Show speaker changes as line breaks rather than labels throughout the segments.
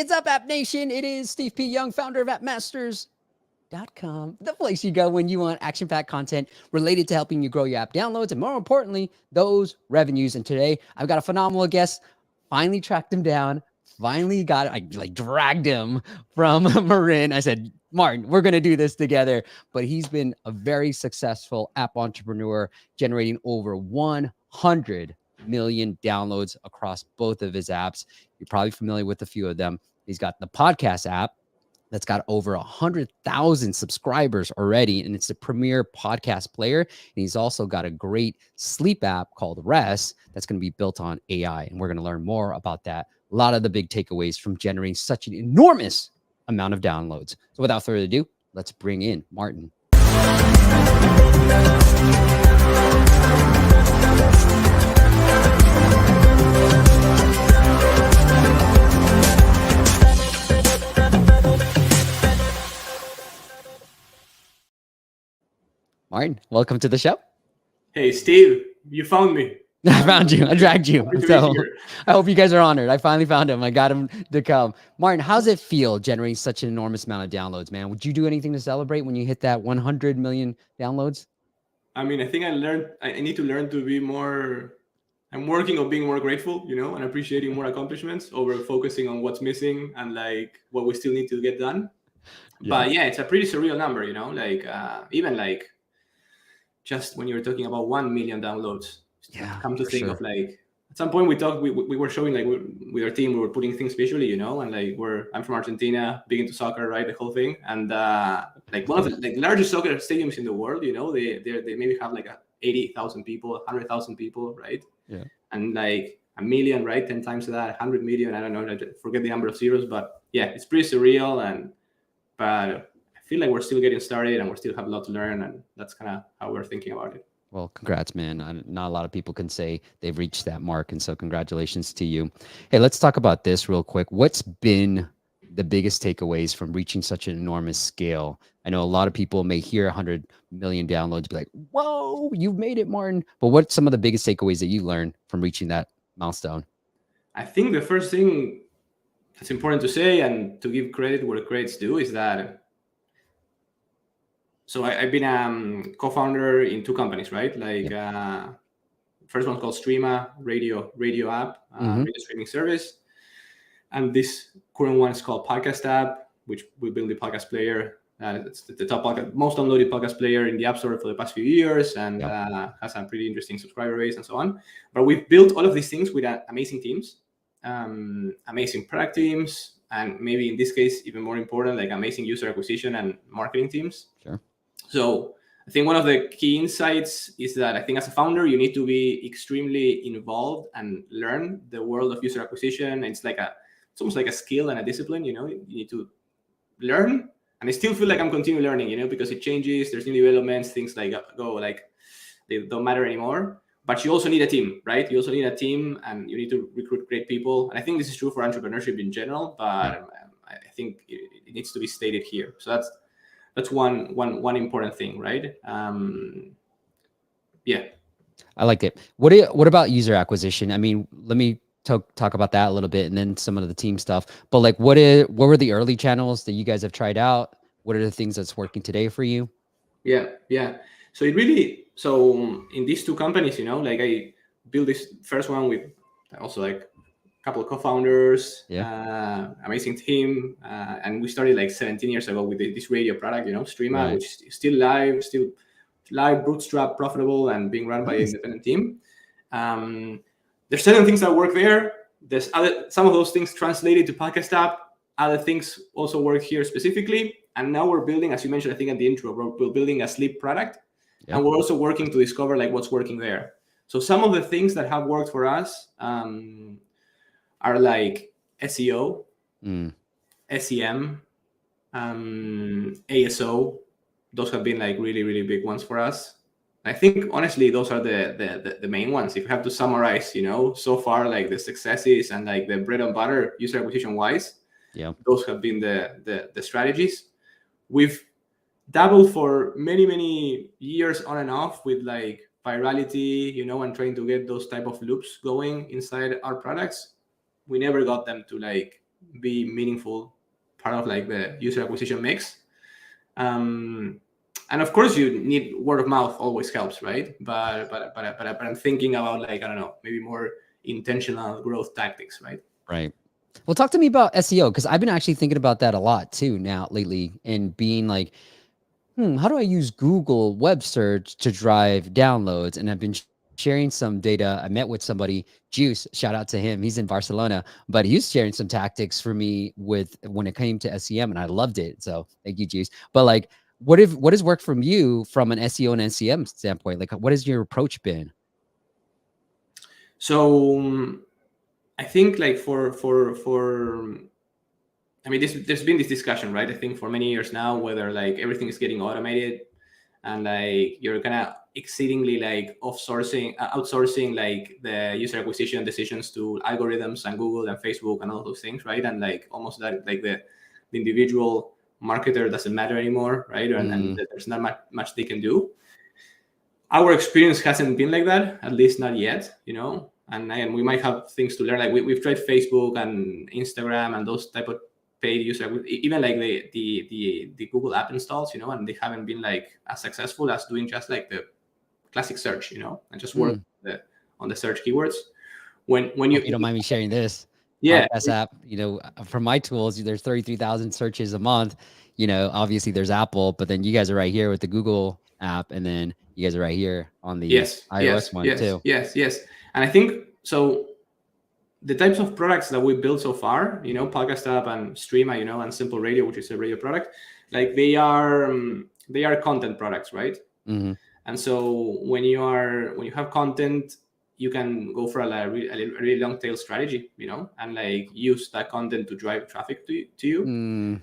It's up, App Nation. It is Steve P. Young, founder of appmasters.com, the place you go when you want action-packed content related to helping you grow your app downloads and, more importantly, those revenues. And today, I've got a phenomenal guest. Finally tracked him down. Finally got I dragged him from Marin. I said, Martin, we're going to do this together. But he's been a very successful app entrepreneur, generating over 100 million downloads across both of his apps. You're probably familiar with a few of them. He's got the podcast app that's got over 100,000 subscribers already, and it's the premier podcast player. And he's also got a great sleep app called Rest that's going to be built on AI, and we're going to learn more about that. A lot of the big takeaways from generating such an enormous amount of downloads. So without further ado, let's bring in Martin. Martin, welcome to the show.
Hey, Steve, you found me.
I found you. I dragged you. So I hope you guys are honored. I finally found him. I got him to come. Martin, how's it feel generating such an enormous amount of downloads, man? Would you do anything to celebrate when you hit that 100 million downloads?
I mean, I think I need to learn to be more, I'm working on being more grateful, and appreciating more accomplishments over focusing on what's missing and what we still need to get done. Yeah. But yeah, it's a pretty surreal number, even just when you were talking about 1 million downloads, come to think of at some point we were showing with our team, we were putting things visually, and I'm from Argentina, big into soccer, right? The whole thing. And one of the largest soccer stadiums in the world, they maybe have 80,000 people, 100,000 people, right?
Yeah.
And a million, right? 10 times that, 100 million, I don't know, I forget the number of zeros, but yeah, it's pretty surreal. But I feel like we're still getting started and we still have a lot to learn, and that's kind of how we're thinking about it.
Well, congrats, man. Not a lot of people can say they've reached that mark, and so congratulations to you. Hey, let's talk about this real quick. What's been the biggest takeaways from reaching such an enormous scale? I know a lot of people may hear 100 million downloads, be like, whoa, you've made it, Martin. But what's some of the biggest takeaways that you learned from reaching that milestone?
I think the first thing that's important to say, and to give credit where credit's due, is that I've been co-founder in 2 companies, right? First one's called Streama, radio app, radio streaming service. And this current one is called Podcast App, which we built the podcast player. It's the top most downloaded podcast player in the App Store for the past few years, and has a pretty interesting subscriber base and so on. But we've built all of these things with amazing teams, amazing product teams, and maybe in this case, even more important, amazing user acquisition and marketing teams.
Sure.
So I think one of the key insights is that I think as a founder, you need to be extremely involved and learn the world of user acquisition. It's almost like a skill and a discipline, you need to learn. And I still feel like I'm continuing learning, because it changes, there's new developments, things they don't matter anymore. But you also need a team, right? You also need a team, and you need to recruit great people. And I think this is true for entrepreneurship in general, but I think it needs to be stated here. So that's one important thing, right? Yeah.
I like it. What about user acquisition? I mean, let me talk about that a little bit, and then some of the team stuff. But what were the early channels that you guys have tried out? What are the things that's working today for you?
Yeah. So in these 2 companies, I built this first one with also a couple of co-founders, amazing team, and we started 17 years ago with this radio product, Streama, right, which is still live, bootstrapped, profitable, and being run by an independent team. There's certain things that work there. There's some of those things translated to Podcast App. Other things also work here specifically. And now we're building, as you mentioned, I think at the intro, we're building a sleep product, and we're also working to discover what's working there. So some of the things that have worked for us are SEO, SEM, ASO. Those have been really, really big ones for us. I think honestly, those are the main ones. If you have to summarize, so far, the successes and the bread and butter user acquisition wise, those have been the strategies. We've dabbled for many, many years on and off with virality, and trying to get those type of loops going inside our products. We never got them to be meaningful part of like the user acquisition mix. And of course, you need word of mouth always helps, right? But I'm thinking about like, I don't know, maybe more intentional growth tactics, right?
Right. Well, talk to me about SEO, because I've been actually thinking about that a lot too now lately, and being like, how do I use Google web search to drive downloads? And I've been sharing some data. I met with somebody, Juice, shout out to him. He's in Barcelona, but he was sharing some tactics for me with when it came to SEM, and I loved it. So thank you, Juice. But like, what has worked from you from an SEO and SEM standpoint? Like, what has your approach been?
So I think like I mean, there's been this discussion, right? I think for many years now, whether like everything is getting automated and like you're kind of exceedingly like outsourcing like the user acquisition decisions to algorithms and Google and Facebook and all those things, right? And like almost that like the individual marketer doesn't matter anymore, right? And there's not much they can do. Our experience hasn't been like that, at least not yet, you know. And we might have things to learn. Like we've tried Facebook and Instagram and those type of paid user, even like the Google app installs, you know, and they haven't been like as successful as doing just like the classic search, you know, and just work on the search keywords. When you
don't mind me sharing this, podcast app, you know, from my tools, there's 33,000 searches a month. You know, obviously there's Apple, but then you guys are right here with the Google app, and then you guys are right here on the iOS one too.
Yes. And I think so. The types of products that we built so far, you know, podcast app and Streama, you know, and Simple Radio, which is a radio product, like they are content products, right? And so when you have content, you can go for a really long tail strategy, you know, and like use that content to drive traffic to you,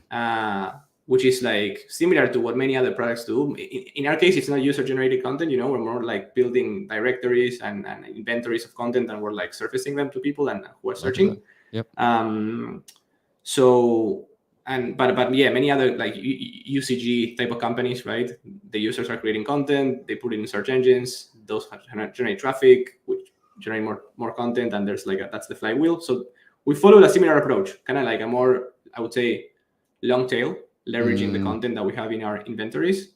which is like similar to what many other products do. In our case, it's not user generated content, you know, we're more like building directories and inventories of content, and we're like surfacing them to people and who are searching.
Yep.
But yeah, many other like UCG type of companies, right? The users are creating content, they put it in search engines, those generate traffic, which generate more content, and there's like that's the flywheel. So we followed a similar approach, kind of like a more, I would say, long tail, leveraging the content that we have in our inventories.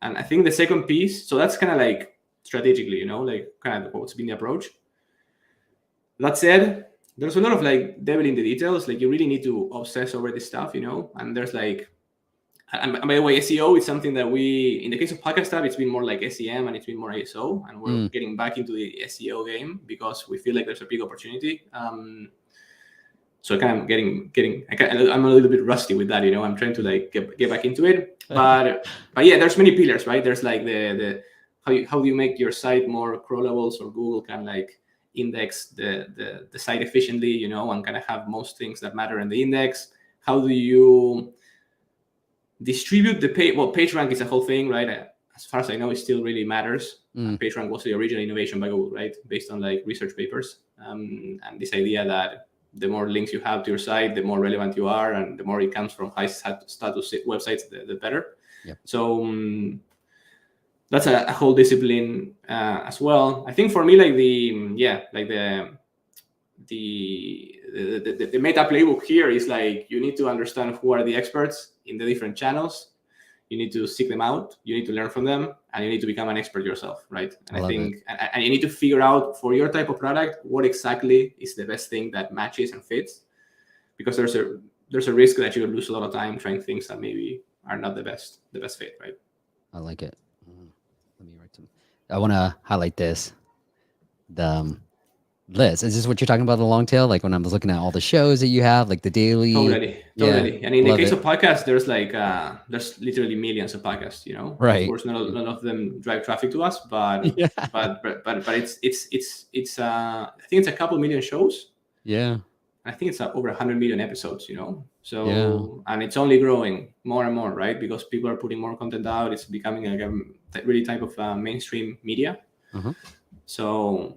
And I think the second piece, so that's kind of like strategically, you know, like kind of what's been the approach. That said, there's a lot of like devil in the details. Like you really need to obsess over this stuff, you know. And there's like, and by the way, SEO is something that we, in the case of podcast app, it's been more like SEM and it's been more ASO, and we're getting back into the SEO game because we feel like there's a big opportunity. So kind of I'm a little bit rusty with that, you know. I'm trying to like get back into it, but yeah, there's many pillars, right? There's like the how do you make your site more crawlable so Google can like index the site efficiently, you know, and kind of have most things that matter in the index. How do you distribute the page? Well, PageRank is a whole thing, right? As far as I know, it still really matters. PageRank was the original innovation by Google, right? Based on like research papers, and this idea that the more links you have to your site, the more relevant you are, and the more it comes from high status websites, the better.
Yep.
So that's a whole discipline as well. I think for me, like the meta playbook here is like you need to understand who are the experts in the different channels. You need to seek them out. You need to learn from them, and you need to become an expert yourself, right? And I think, and you need to figure out for your type of product what exactly is the best thing that matches and fits, because there's a risk that you lose a lot of time trying things that maybe are not the best fit, right?
I like it. Let me write some. I want to highlight this. The list. Is this what you're talking about, the long tail? Like when I was looking at all the shows that you have, like the daily.
Totally. And in the case of podcasts, there's like there's literally millions of podcasts, you know.
Right.
Of course, none of them drive traffic to us, but but it's I think it's a couple million shows.
Yeah.
I think it's over 100 million episodes, you know. So and it's only growing more and more, right? Because people are putting more content out. It's becoming like a really type of mainstream media. So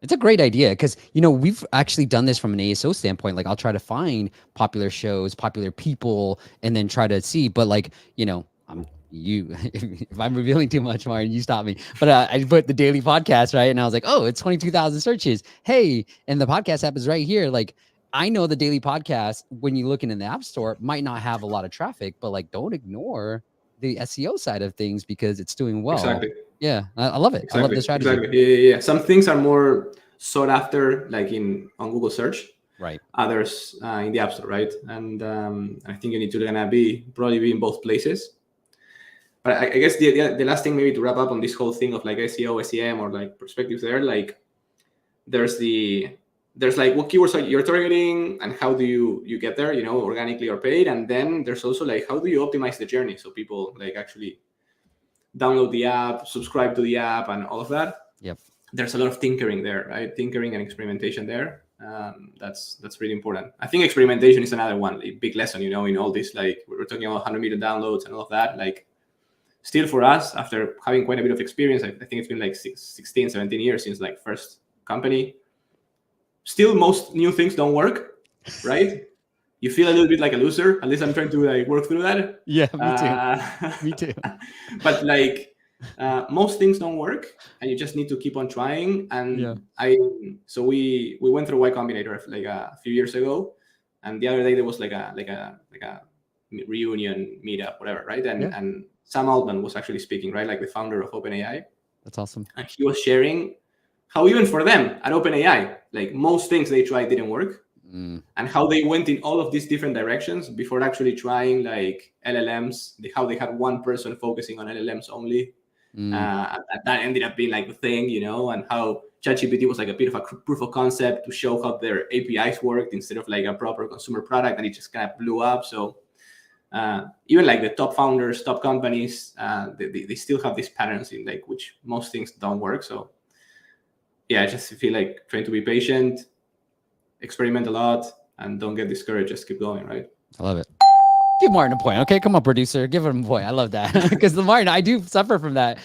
it's a great idea because, you know, we've actually done this from an ASO standpoint. Like I'll try to find popular shows, popular people, and then try to see. But like, you know, if I'm revealing too much, Martin, you stop me. But I put the daily podcast, right? And I was like, oh, it's 22,000 searches. Hey, and the podcast app is right here. Like I know the daily podcast, when you look in the App Store, might not have a lot of traffic, but like, don't ignore the SEO side of things because it's doing well.
Exactly.
Yeah, I love it.
Exactly.
I love the strategy.
Exactly. Yeah. Some things are more sought after, like on Google search.
Right.
Others in the App Store, right? And I think you need to probably be in both places. But I guess the last thing, maybe to wrap up on this whole thing of like SEO, SEM, or like perspectives there, like there's like what keywords you're targeting and how do you get there, organically or paid. And then there's also like, how do you optimize the journey so people like actually download the app, subscribe to the app, and all of that.
Yep.
There's a lot of tinkering there, right? Tinkering and experimentation there. That's really important. I think experimentation is another one, a big lesson, in all this, like we're talking about 100 million downloads and all of that. Like still for us, after having quite a bit of experience, I think it's been like 16, 17 years since like first company. Still, most new things don't work, right? You feel a little bit like a loser. At least I'm trying to like work through that.
Yeah, me too.
But like most things don't work, and you just need to keep on trying. And so we went through Y Combinator like a few years ago, and the other day there was like a reunion meetup, whatever, right? And Sam Altman was actually speaking, right? Like the founder of OpenAI.
That's awesome.
And he was sharing how even for them at OpenAI, like most things they tried didn't work. And how they went in all of these different directions before actually trying like LLMs, how they had one person focusing on LLMs only. That ended up being like the thing, and how ChatGPT was like a bit of a proof of concept to show how their APIs worked instead of like a proper consumer product, and it just kind of blew up. So even like the top founders, top companies, they still have these patterns in like which most things don't work. So yeah, I just feel like trying to be patient, experiment a lot, and don't get discouraged. Just keep going, right?
I love it. Give Martin a point. Okay, come on, producer. Give him a point. I love that. Because the Martin, I do suffer from that.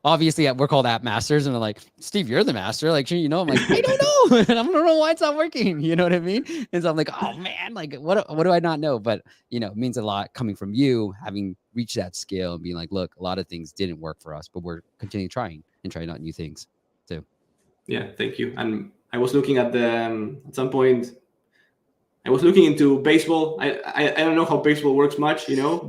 Obviously we're called app masters, and they're like, Steve, you're the master. Like, I'm like, I don't know. And I don't know why it's not working. You know what I mean? And so I'm like, oh man, like what do I not know? But it means a lot coming from you, having reached that scale and being like, look, a lot of things didn't work for us, but we're continuing trying and trying out new things too.
Yeah, thank you. And I was looking at at some point, I was looking into baseball. I don't know how baseball works much, but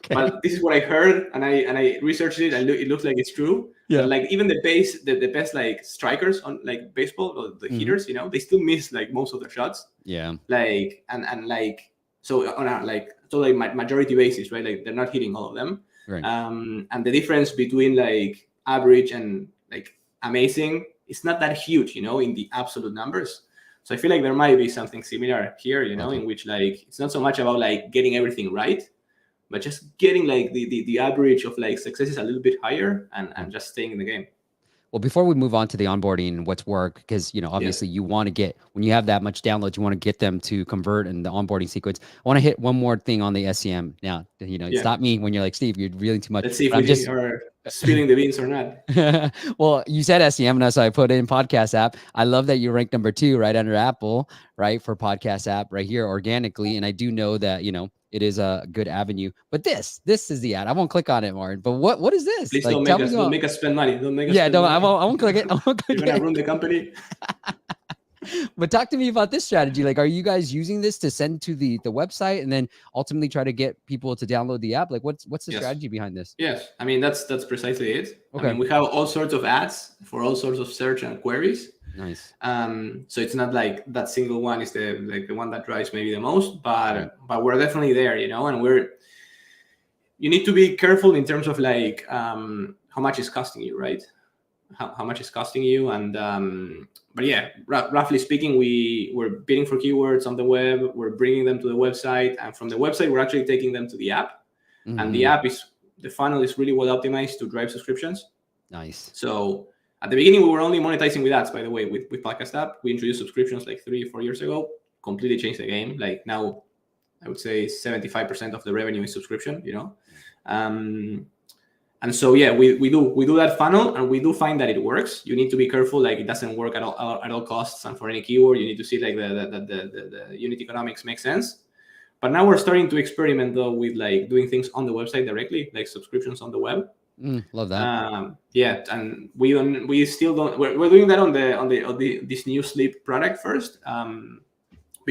but this is what I heard, and I researched it, and it looks like it's true. Yeah. Like even the best like strikers on like baseball, or the hitters, they still miss like most of their shots.
Yeah.
Like and like so on a like majority basis, right? Like they're not hitting all of them.
Right.
And the difference between like average and like amazing, it's not that huge, in the absolute numbers. So I feel like there might be something similar here, in which like it's not so much about like getting everything right, but just getting like the average of like success is a little bit higher, and just staying in the game.
Well, before we move on to the onboarding and what's work, because obviously you want to get, when you have that much downloads, you want to get them to convert in the onboarding sequence. I want to hit one more thing on the SEM. Now, stop me when you're like, Steve, you're reeling too much.
Let's see if we are spilling the beans or not.
Well, you said SEM, and so I put in podcast app. I love that you ranked number 2 right under Apple, right, for podcast app right here organically. And I do know that, it is a good avenue, but this is the ad. I won't click on it, Martin. But what is this?
Please don't make us spend money. Don't make us.
Yeah, I won't click it.
You're gonna ruin the company.
But talk to me about this strategy. Like, are you guys using this to send to the website and then ultimately try to get people to download the app? Like, what's the strategy behind this?
Yes, I mean that's precisely it.
Okay.
I mean, we have all sorts of ads for all sorts of search and queries.
Nice.
So it's not like that single one is the one that drives maybe the most, but we're definitely there, and you need to be careful in terms of like how much is costing you, right? How much is costing you, and but yeah, roughly speaking, we're bidding for keywords on the web, we're bringing them to the website, and from the website we're actually taking them to the app, and the funnel is really well optimized to drive subscriptions.
Nice.
So at the beginning, we were only monetizing with ads, by the way, with Podcast App. We introduced subscriptions like 3 or 4 years ago, completely changed the game. Like now, I would say 75% of the revenue is subscription, And so, yeah, we do that funnel, and we do find that it works. You need to be careful, like it doesn't work at all costs, and for any keyword, you need to see like the unit economics make sense. But now we're starting to experiment though with like doing things on the website directly, like subscriptions on the web.
Love that.
Yeah, and we still don't. We're doing that on this new sleep product first.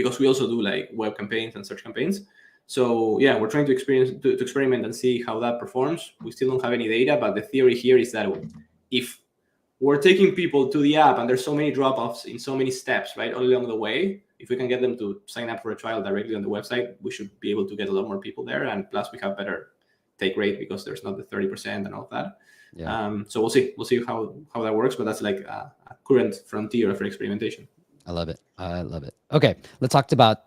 because we also do like web campaigns and search campaigns. So yeah, we're trying to experiment and see how that performs. We still don't have any data, but the theory here is that if we're taking people to the app and there's so many drop-offs in so many steps, right, all along the way, if we can get them to sign up for a trial directly on the website, we should be able to get a lot more people there. And plus we have better take rate because there's not the 30% and all of that. Yeah. So we'll see how that works, but that's like a current frontier for experimentation.
I love it. I love it. Okay, let's talk about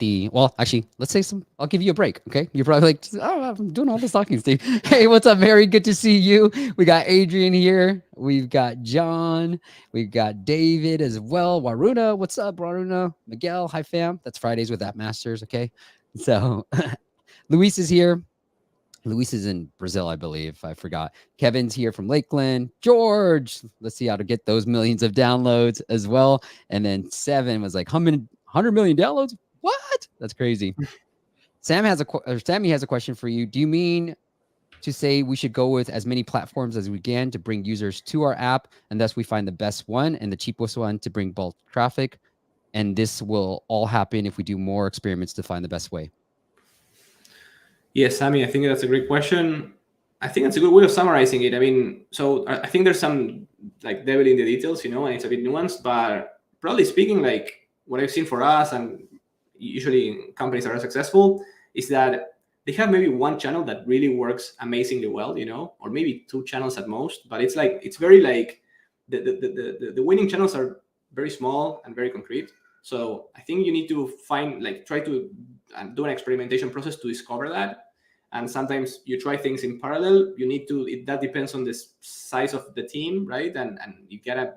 actually, let's say I'll give you a break, okay? You're probably like, oh, I'm doing all this talking, Steve. Hey, what's up, Mary? Good to see you. We got Adrian here. We've got John. We've got David as well. Waruna, what's up, Waruna? Miguel, hi, fam. That's Fridays with App Masters, okay? So Luis is here. Luis is in Brazil, I believe. I forgot. Kevin's here from Lakeland. George, let's see how to get those millions of downloads as well. And then 7 was like 100 million downloads. What? That's crazy. Sammy has a question for you. Do you mean to say we should go with as many platforms as we can to bring users to our app, and thus we find the best one and the cheapest one to bring bulk traffic? And this will all happen if we do more experiments to find the best way.
Yes, Sammy, I think that's a great question. I think it's a good way of summarizing it. I mean, so I think there's some like devil in the details, and it's a bit nuanced, but broadly speaking, like what I've seen for us and usually companies that are successful is that they have maybe one channel that really works amazingly well, or maybe 2 channels at most, but it's very like the winning channels are very small and very concrete. So I think you need to try to do an experimentation process to discover that. And sometimes you try things in parallel. That depends on the size of the team, right? And you gotta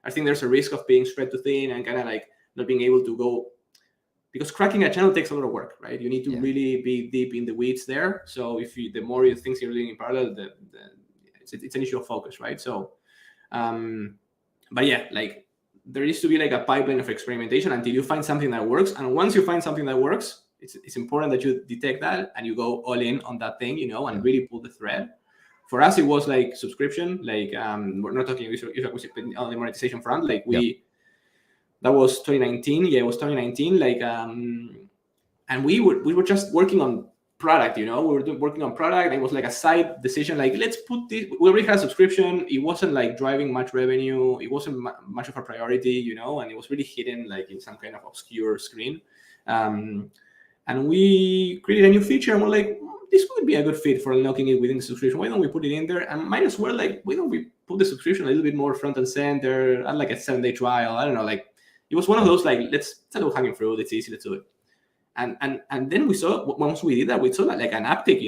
I think there's a risk of being spread too thin and kind of like not being able to go, because cracking a channel takes a lot of work, right? You need to really be deep in the weeds there. So the more things you're doing in parallel, it's an issue of focus, right? So, but yeah, like there needs to be like a pipeline of experimentation until you find something that works. And once you find something that works, it's important that you detect that and you go all in on that thing, and really pull the thread. For us, it was like subscription, like we're not talking on the monetization front, like that was 2019. Yeah, it was 2019. Like, and we were just working on product, we were working on product, and it was like a side decision, like let's put this. We already had a subscription. It wasn't like driving much revenue. It wasn't much of a priority, and it was really hidden like in some kind of obscure screen. And we created a new feature, and we're like, this would be a good fit for unlocking it within the subscription. Why don't we put it in there? And might as well, like, why don't we put the subscription a little bit more front and center, add like a 7-day trial? I don't know, like it was one of those like, it's a low hanging fruit. It's easy to do it. And then we saw, once we did that, we saw that like an uptick,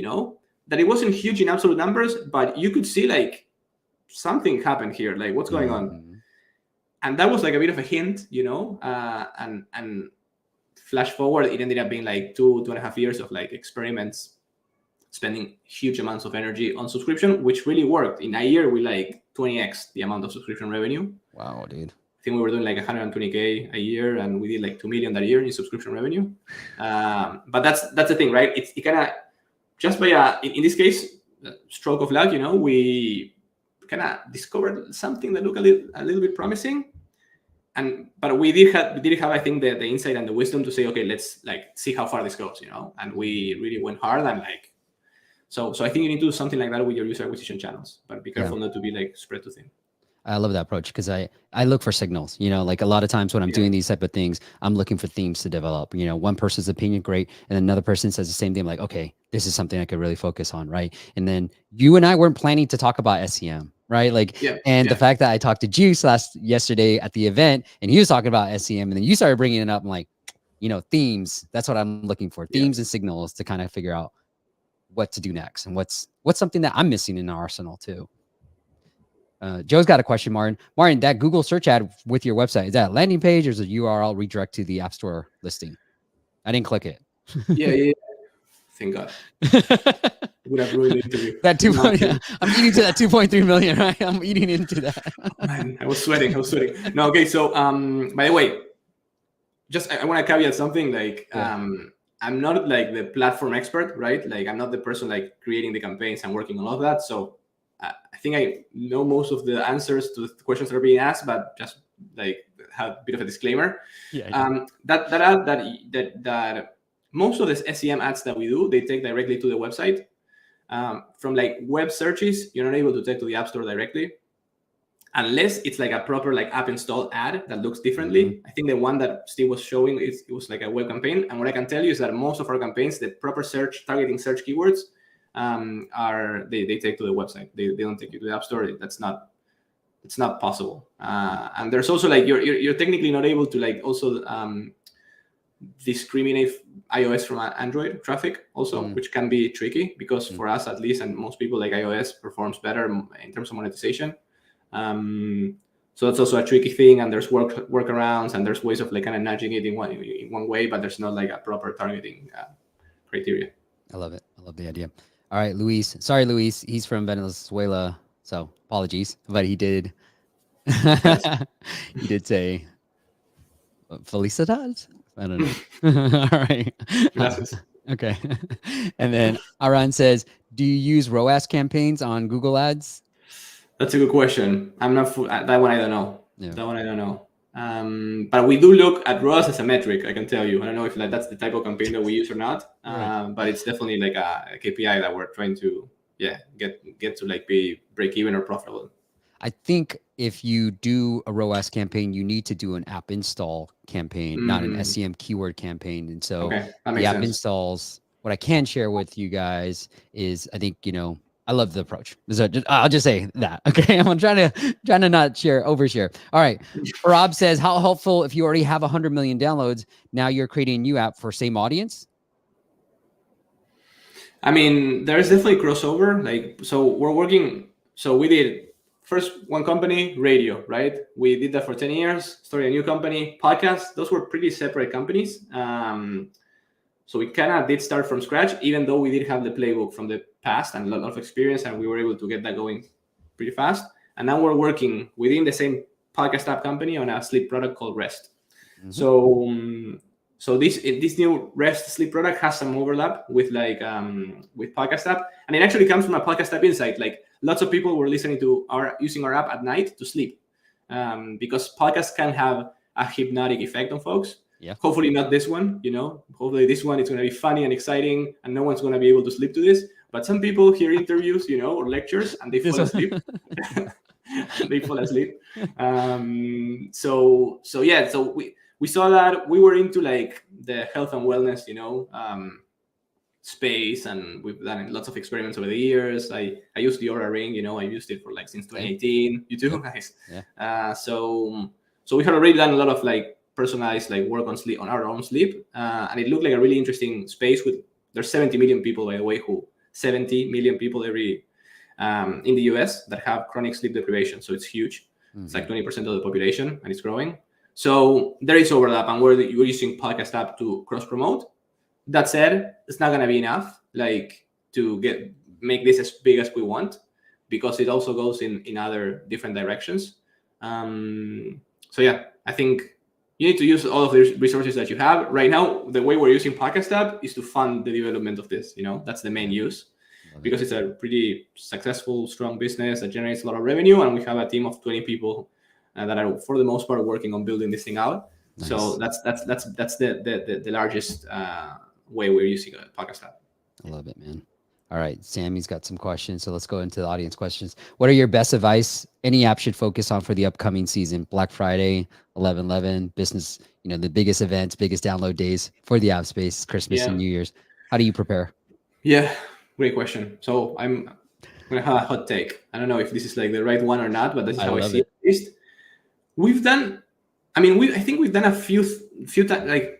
that it wasn't huge in absolute numbers, but you could see like something happened here, like what's going on. And that was like a bit of a hint, and flash forward, it ended up being like 2.5 years of like experiments, spending huge amounts of energy on subscription, which really worked. In a year, we like 20x the amount of subscription revenue. Wow, dude. I think we were doing like 120K a year, and we did like 2 million that year in subscription revenue. But that's the thing, right? It kind of just by in this case, stroke of luck, we kind of discovered something that looked a little bit promising. But we did have I think the insight and the wisdom to say, okay, let's like see how far this goes, And we really went hard and like so I think you need to do something like that with your user acquisition channels, but be careful not to be like spread too thin.
I love that approach because I look for signals, like a lot of times when I'm doing these type of things, I'm looking for themes to develop, one person's opinion, great. And another person says the same thing. I'm like, okay, this is something I could really focus on. Right. And then you and I weren't planning to talk about SEM, right? Like, the fact that I talked to Juice yesterday at the event and he was talking about SEM and then you started bringing it up. I'm like, themes, that's what I'm looking for, themes and signals to kind of figure out what to do next and what's something that I'm missing in our arsenal too. Joe's got a question, Martin. Martin, that Google search ad with your website, is that a landing page or is it a URL redirect to the App Store listing? I didn't click it.
Yeah. Thank God. Would have ruined the interview.
That 2 million. I'm eating to that 2.3 million, right? I'm eating into that.
Man, I was sweating. No, okay. So, by the way, just I want to caveat something. Like, I'm not like the platform expert, right? Like, I'm not the person like creating the campaigns and working on all of that. So, I think I know most of the answers to the questions that are being asked, but just like have a bit of a disclaimer.
Yeah.
That most of the SEM ads that we do, they take directly to the website. From like web searches, you're not able to take to the App Store directly, unless it's like a proper like app install ad that looks differently. I think the one that Steve was showing, it was like a web campaign. And what I can tell you is that most of our campaigns, the proper targeting search keywords, they take to the website. They don't take you to the App Store. It's not possible. And there's also like you're technically not able to like also discriminate iOS from Android traffic also, which can be tricky because for us at least, and most people, like iOS performs better in terms of monetization. So that's also a tricky thing, and there's workarounds, and there's ways of like kind of nudging it in one way, but there's not like a proper targeting criteria.
I love it. I love the idea. All right, Luis. Sorry, Luis. He's from Venezuela, so apologies, but he did. He did say Felicidades. I don't know. All right.
Gracias.
Okay. And then Aran says, do you use ROAS campaigns on Google Ads?
That's a good question. I'm not that one. I don't know.
Yeah.
That one I don't know. But we do look at ROAS as a metric. I can tell you. I don't know if that's the type of campaign that we use or not. Right. But it's definitely like a KPI that we're trying to get to like be break even or profitable.
I think if you do a ROAS campaign, you need to do an app install campaign, not an SEM keyword campaign. And so the app installs, what I can share with you guys is, I think, I love the approach. So I'll just say that. Okay. I'm trying to not overshare. All right. Rob says, how helpful if you already have 100 million downloads, now you're creating a new app for same audience?
I mean, there's definitely crossover. So we did first one company, radio, right? We did that for 10 years, started a new company, podcast. Those were pretty separate companies. So we kind of did start from scratch, even though we did have the playbook from the past and a lot of experience, and we were able to get that going pretty fast. And now we're working within the same podcast app company on a sleep product called Rest. So this new Rest sleep product has some overlap with with podcast app, and it actually comes from a podcast app insight. Like lots of people were using our app at night to sleep, because podcasts can have a hypnotic effect on folks.
Yeah.
Hopefully not this one, hopefully this one is going to be funny and exciting and no one's going to be able to sleep to this. But some people hear interviews, or lectures, and they fall asleep. They fall asleep. So we saw that we were into like the health and wellness, space, and we've done lots of experiments over the years. I used the Aura Ring, I used it for like since 2018. You too, guys. Yeah. So we had already done a lot of like personalized like work on sleep, on our own sleep, and it looked like a really interesting space. There's 70 million people, by the way, 70 million people every in the US that have chronic sleep deprivation. So it's huge. It's like 20% of the population, and it's growing. So there is overlap, and we're using podcast app to cross promote. That said, it's not gonna be enough like to make this as big as we want, because it also goes in other different directions. So yeah, I think you need to use all of the resources that you have. Right now, the way we're using podcast app is to fund the development of this. That's the main use, because it's a pretty successful, strong business that generates a lot of revenue, and we have a team of 20 people that are, for the most part, working on building this thing out. Nice. So that's the largest way we're using a podcast app.
I love it, man. All right, Sammy's got some questions, so let's go into the audience questions. What are your best advice any app should focus on for the upcoming season? Black Friday, 11/11, business, the biggest events, biggest download days for the app space, Christmas and New Year's. How do you prepare?
Yeah, great question. So I'm gonna have a hot take. I don't know if this is like the right one or not, but this is how I see it. At least we've done. I think we've done a few times. Like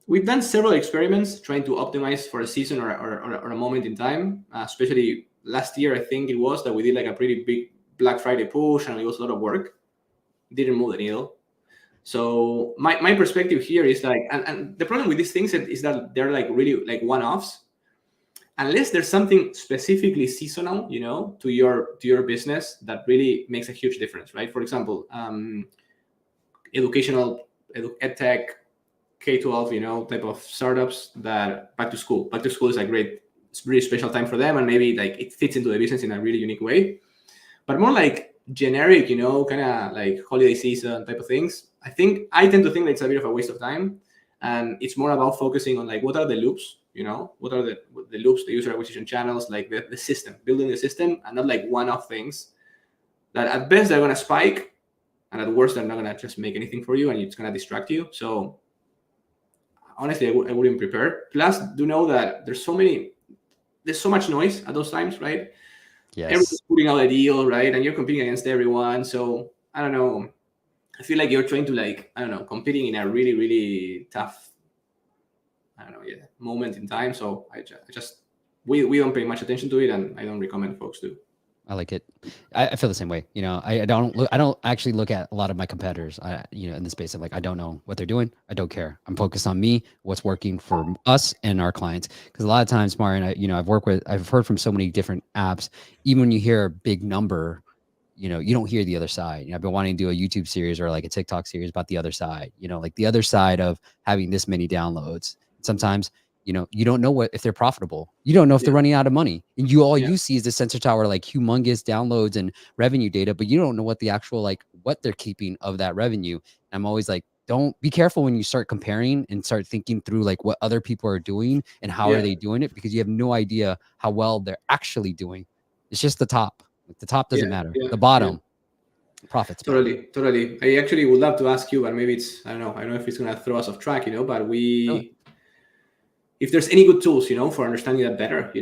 we've done several experiments trying to optimize for a season or a moment in time. Especially last year, I think it was that we did like a pretty big Black Friday push, and it was a lot of work. Didn't move the needle. So my perspective here is like, and the problem with these things is that they're like really like one-offs. Unless there's something specifically seasonal, to your business that really makes a huge difference, right? For example, educational edtech, K-12, type of startups that back to school is it's a really special time for them, and maybe like it fits into the business in a really unique way. But more like generic, kind of like holiday season type of things, I tend to think that it's a bit of a waste of time, and it's more about focusing on like what are the loops, what are the loops, the user acquisition channels, like the system, building the system, and not like one-off things that at best they're gonna spike, and at worst they're not gonna just make anything for you, and it's gonna distract you. So honestly, I wouldn't prepare. Plus, do know that there's so much noise at those times, right?
Yes.
Everyone's putting out a deal, right? And you're competing against everyone. So I don't know. I feel like you're trying to like, I don't know, competing in a really, really tough, moment in time. So we don't pay much attention to it, and I don't recommend folks to.
I like it. I feel the same way. I don't actually look at a lot of my competitors, in the space of like, I don't know what they're doing. I don't care. I'm focused on me, what's working for us and our clients. Because a lot of times, Marian, I've heard from so many different apps, even when you hear a big number, you don't hear the other side. I've been wanting to do a YouTube series or like a TikTok series about the other side, like the other side of having this many downloads. Sometimes, you don't know if they're profitable. You don't know if they're running out of money. And you see is the Sensor Tower, like humongous downloads and revenue data, but you don't know what the actual, like what they're keeping of that revenue. And I'm always like, don't be careful when you start comparing and start thinking through like what other people are doing and how are they doing it, because you have no idea how well they're actually doing. It's just the top. Like the top doesn't matter. The bottom, profits.
Totally. I actually would love to ask you, but maybe I don't know if it's going to throw us off track, but if there's any good tools, for understanding that better,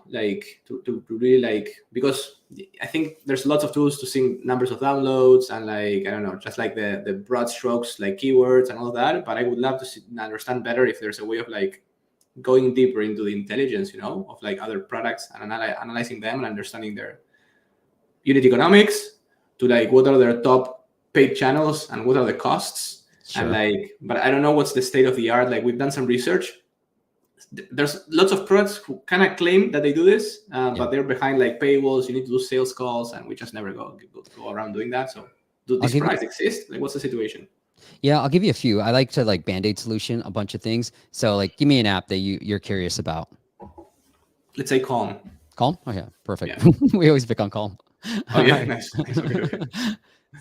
like to really like, because I think there's lots of tools to see numbers of downloads and like, I don't know, just like the broad strokes, like keywords and all of that. But I would love to understand better if there's a way of like going deeper into the intelligence, of like other products and analyzing them and understanding their unit economics, to like what are their top paid channels and what are the costs. Sure. And like, but I don't know what's the state of the art. Like we've done some research. There's lots of products who kind of claim that they do this, but they're behind like paywalls. You need to do sales calls, and we just never go around doing that. So do these products exist? Like what's the situation?
Yeah, I'll give you a few. I like to like Band-Aid solution a bunch of things. So like give me an app that you're curious about.
Let's say Calm.
Calm? Oh yeah, perfect. Yeah. We always pick on Calm.
Oh yeah, nice. Okay.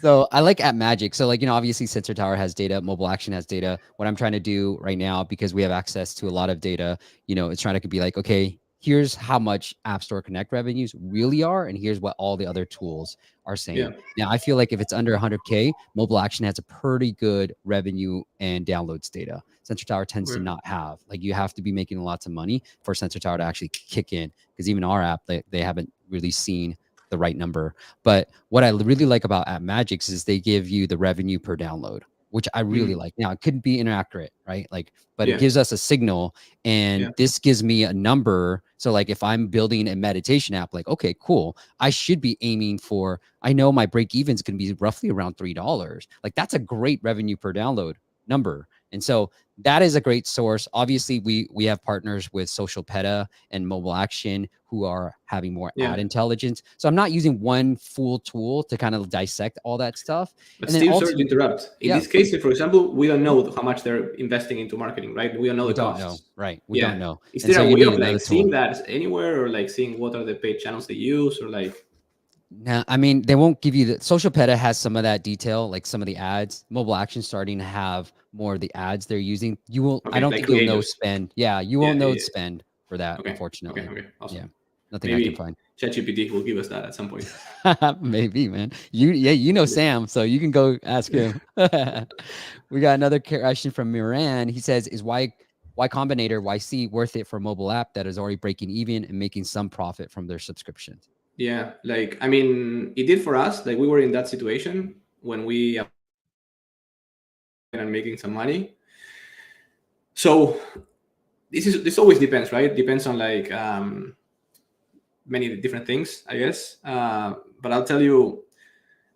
So I like App Magic. So like, obviously Sensor Tower has data, Mobile Action has data. What I'm trying to do right now, because we have access to a lot of data, it's trying to be like, okay, here's how much App Store Connect revenues really are, and here's what all the other tools are saying. Yeah. Now, I feel like if it's under 100K, Mobile Action has a pretty good revenue and downloads data. Sensor Tower tends to not have. Like you have to be making lots of money for Sensor Tower to actually kick in, because even our app, they haven't really seen the right number. But what I really like about App Magics is they give you the revenue per download, which I really like. Now it couldn't be inaccurate, right? Like, but it gives us a signal, and this gives me a number. So like if I'm building a meditation app, like, okay, cool, I should be aiming for, I know my break even is going to be roughly around $3. Like that's a great revenue per download number. And so that is a great source. Obviously, we have partners with Social Peta and Mobile Action who are having more ad intelligence. So I'm not using one full tool to kind of dissect all that stuff.
But and Steve, sorry to interrupt. In this case, for example, we don't know how much they're investing into marketing, right? We don't know the costs.
Right. We don't know.
Is there a way of like seeing that anywhere, or like seeing what are the paid channels they use, or like?
Now, I mean, they won't give you the Social Peta has some of that detail, like some of the ads. Mobile Action starting to have more of the ads they're using. You will, I don't think you'll know spend. Yeah, you won't know spend for that, unfortunately.
Okay, awesome.
Yeah, nothing I can find.
ChatGPT will give us that at some point.
Maybe, man. You know Sam, so you can go ask him. We got another question from Miran. He says, "Is why Combinator YC worth it for a mobile app that is already breaking even and making some profit from their subscriptions?"
Yeah, like, I mean, it did for us. Like we were in that situation when we and making some money. So this always depends, right? Depends on like many different things, I guess. But I'll tell you.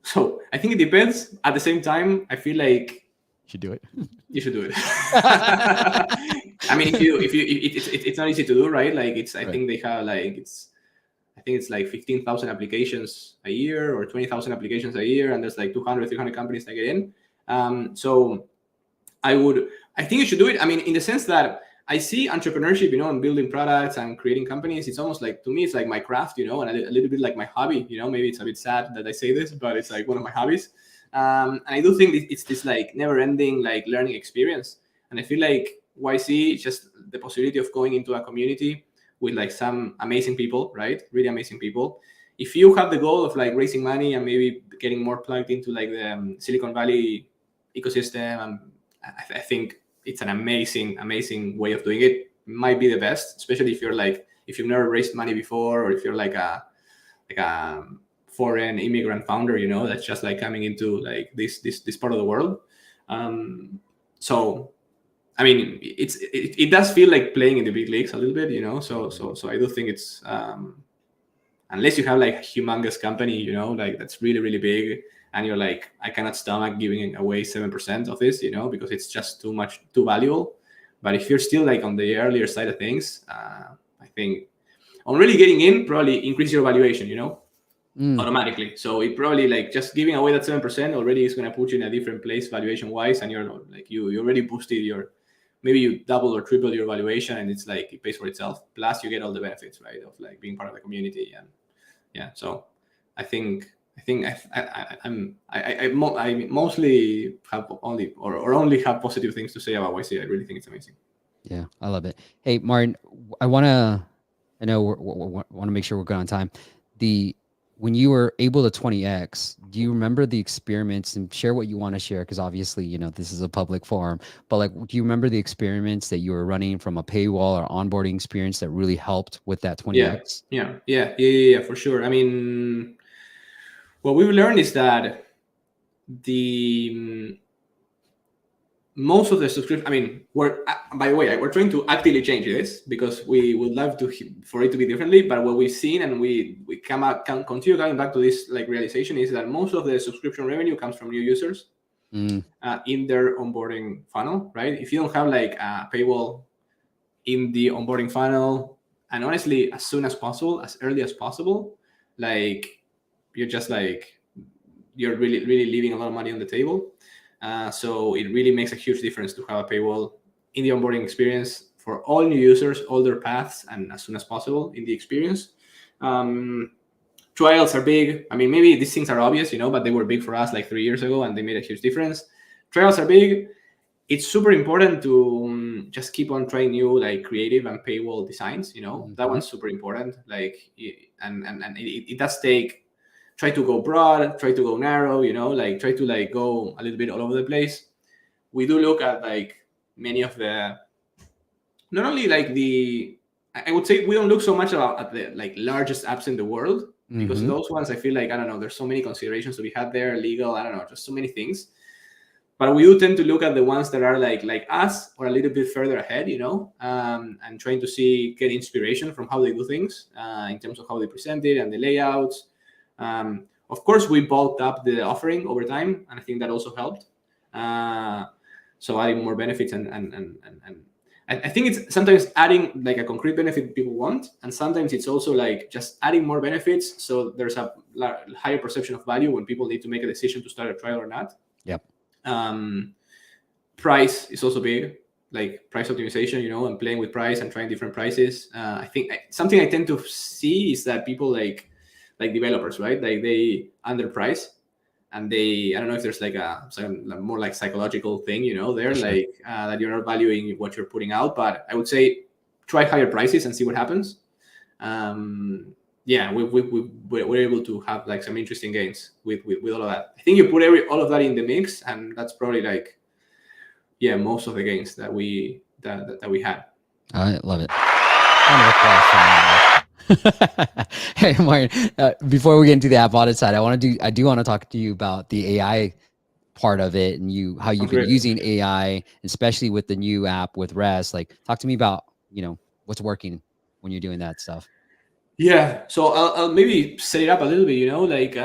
So I think it depends. At the same time, I feel like
you should do it.
You should do it. I mean, it's not easy to do, right? Like I think they have like I think it's like 15,000 applications a year or 20,000 applications a year, and there's like 200, 300 companies that get in. So I think you should do it. I mean, in the sense that I see entrepreneurship, and building products and creating companies. It's almost like, to me, it's like my craft, and a little bit like my hobby. Maybe it's a bit sad that I say this, but it's like one of my hobbies. And I do think it's this like never-ending like learning experience. And I feel like YC is just the possibility of going into a community with like some amazing people, right? Really amazing people. If you have the goal of like raising money and maybe getting more plugged into like the Silicon Valley ecosystem, and I think it's an amazing way of doing it. Might be the best, especially if you've never raised money before, or if you're like a foreign immigrant founder, that's just like coming into like this part of the world. So I mean, it does feel like playing in the big leagues a little bit, So I do think it's unless you have like a humongous company, like that's really, really big, and you're like, I cannot stomach giving away 7% of this, because it's just too valuable. But if you're still like on the earlier side of things, I think on really getting in, probably increase your valuation, automatically. So it probably like just giving away that 7% already is going to put you in a different place valuation wise, and you're like you already boosted maybe you double or triple your valuation, and it's like it pays for itself. Plus you get all the benefits, right, of like being part of the community. And yeah, so I think I mostly have only have positive things to say about YC. I really think it's amazing.
Yeah, I love it. Hey, Martin, I know we want to make sure we're good on time. When you were able to 20x, do you remember the experiments, and share what you want to share? Because obviously, this is a public forum, but like, do you remember the experiments that you were running from a paywall or onboarding experience that really helped with that 20x?
Yeah, for sure. I mean, what we've learned is that most of the subscription, I mean, by the way, we're trying to actively change this because we would love for it to be differently. But what we've seen, and we can continue coming back to this like realization, is that most of the subscription revenue comes from new users in their onboarding funnel, right? If you don't have like a paywall in the onboarding funnel, and honestly, as soon as possible, as early as possible, like you're really, really leaving a lot of money on the table. So it really makes a huge difference to have a paywall in the onboarding experience for all new users, all their paths, and as soon as possible in the experience. Trials are big. I mean, maybe these things are obvious, but they were big for us like 3 years ago, and they made a huge difference. Trials are big. It's super important to just keep on trying new like creative and paywall designs. That one's super important. Like, and it does take. Try to go broad, try to go narrow, like try to like go a little bit all over the place. We do look at like many of the, not only like I would say we don't look so much at the like largest apps in the world, because those ones I feel like, I don't know, there's so many considerations to be had there, legal, I don't know, just so many things. But we do tend to look at the ones that are like us or a little bit further ahead, and trying to get inspiration from how they do things in terms of how they present it and the layouts. Of course, we bulked up the offering over time, and I think that also helped. So adding more benefits, and I think it's sometimes adding like a concrete benefit people want, and sometimes it's also like just adding more benefits, so there's a higher perception of value when people need to make a decision to start a trial or not.
Yep.
Price is also big, like price optimization, and playing with price and trying different prices. I think something I tend to see is that people like developers, right? Like they underprice, and I don't know if there's like some more like psychological thing, there, sure. Like that you're not valuing what you're putting out. But I would say try higher prices and see what happens. Yeah, we're able to have like some interesting gains with all of that. I think you put all of that in the mix, and that's probably like, yeah, most of the gains that we had.
I love it. Hey, Martin, before we get into the app audit side, I do want to talk to you about the AI part of it, and how you've been using AI, especially with the new app with REST. Like, talk to me about, what's working when you're doing that stuff.
Yeah, so I'll maybe set it up a little bit, like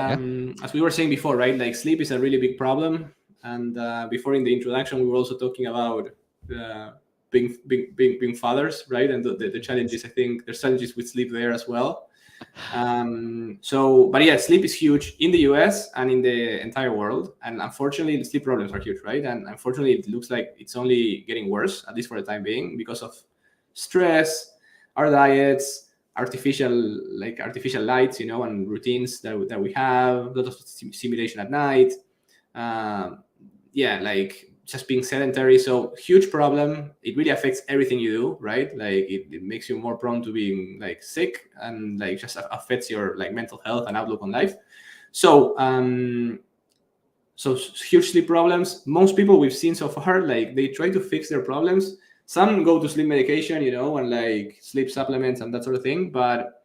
as we were saying before, right? Like sleep is a really big problem. And before in the introduction, we were also talking about being fathers, right? And the challenges. I think there's challenges with sleep there as well. But yeah, sleep is huge in the US and in the entire world. And unfortunately, the sleep problems are huge, right? And unfortunately, it looks like it's only getting worse, at least for the time being, because of stress, our diets, artificial lights, and routines that we have, a lot of simulation at night. Yeah, like just being sedentary. So huge problem. It really affects everything you do, right? Like it makes you more prone to being like sick, and like just affects your like mental health and outlook on life. So so huge sleep problems. Most people we've seen so far, like they try to fix their problems. Some go to sleep medication, you know, and like sleep supplements and that sort of thing. But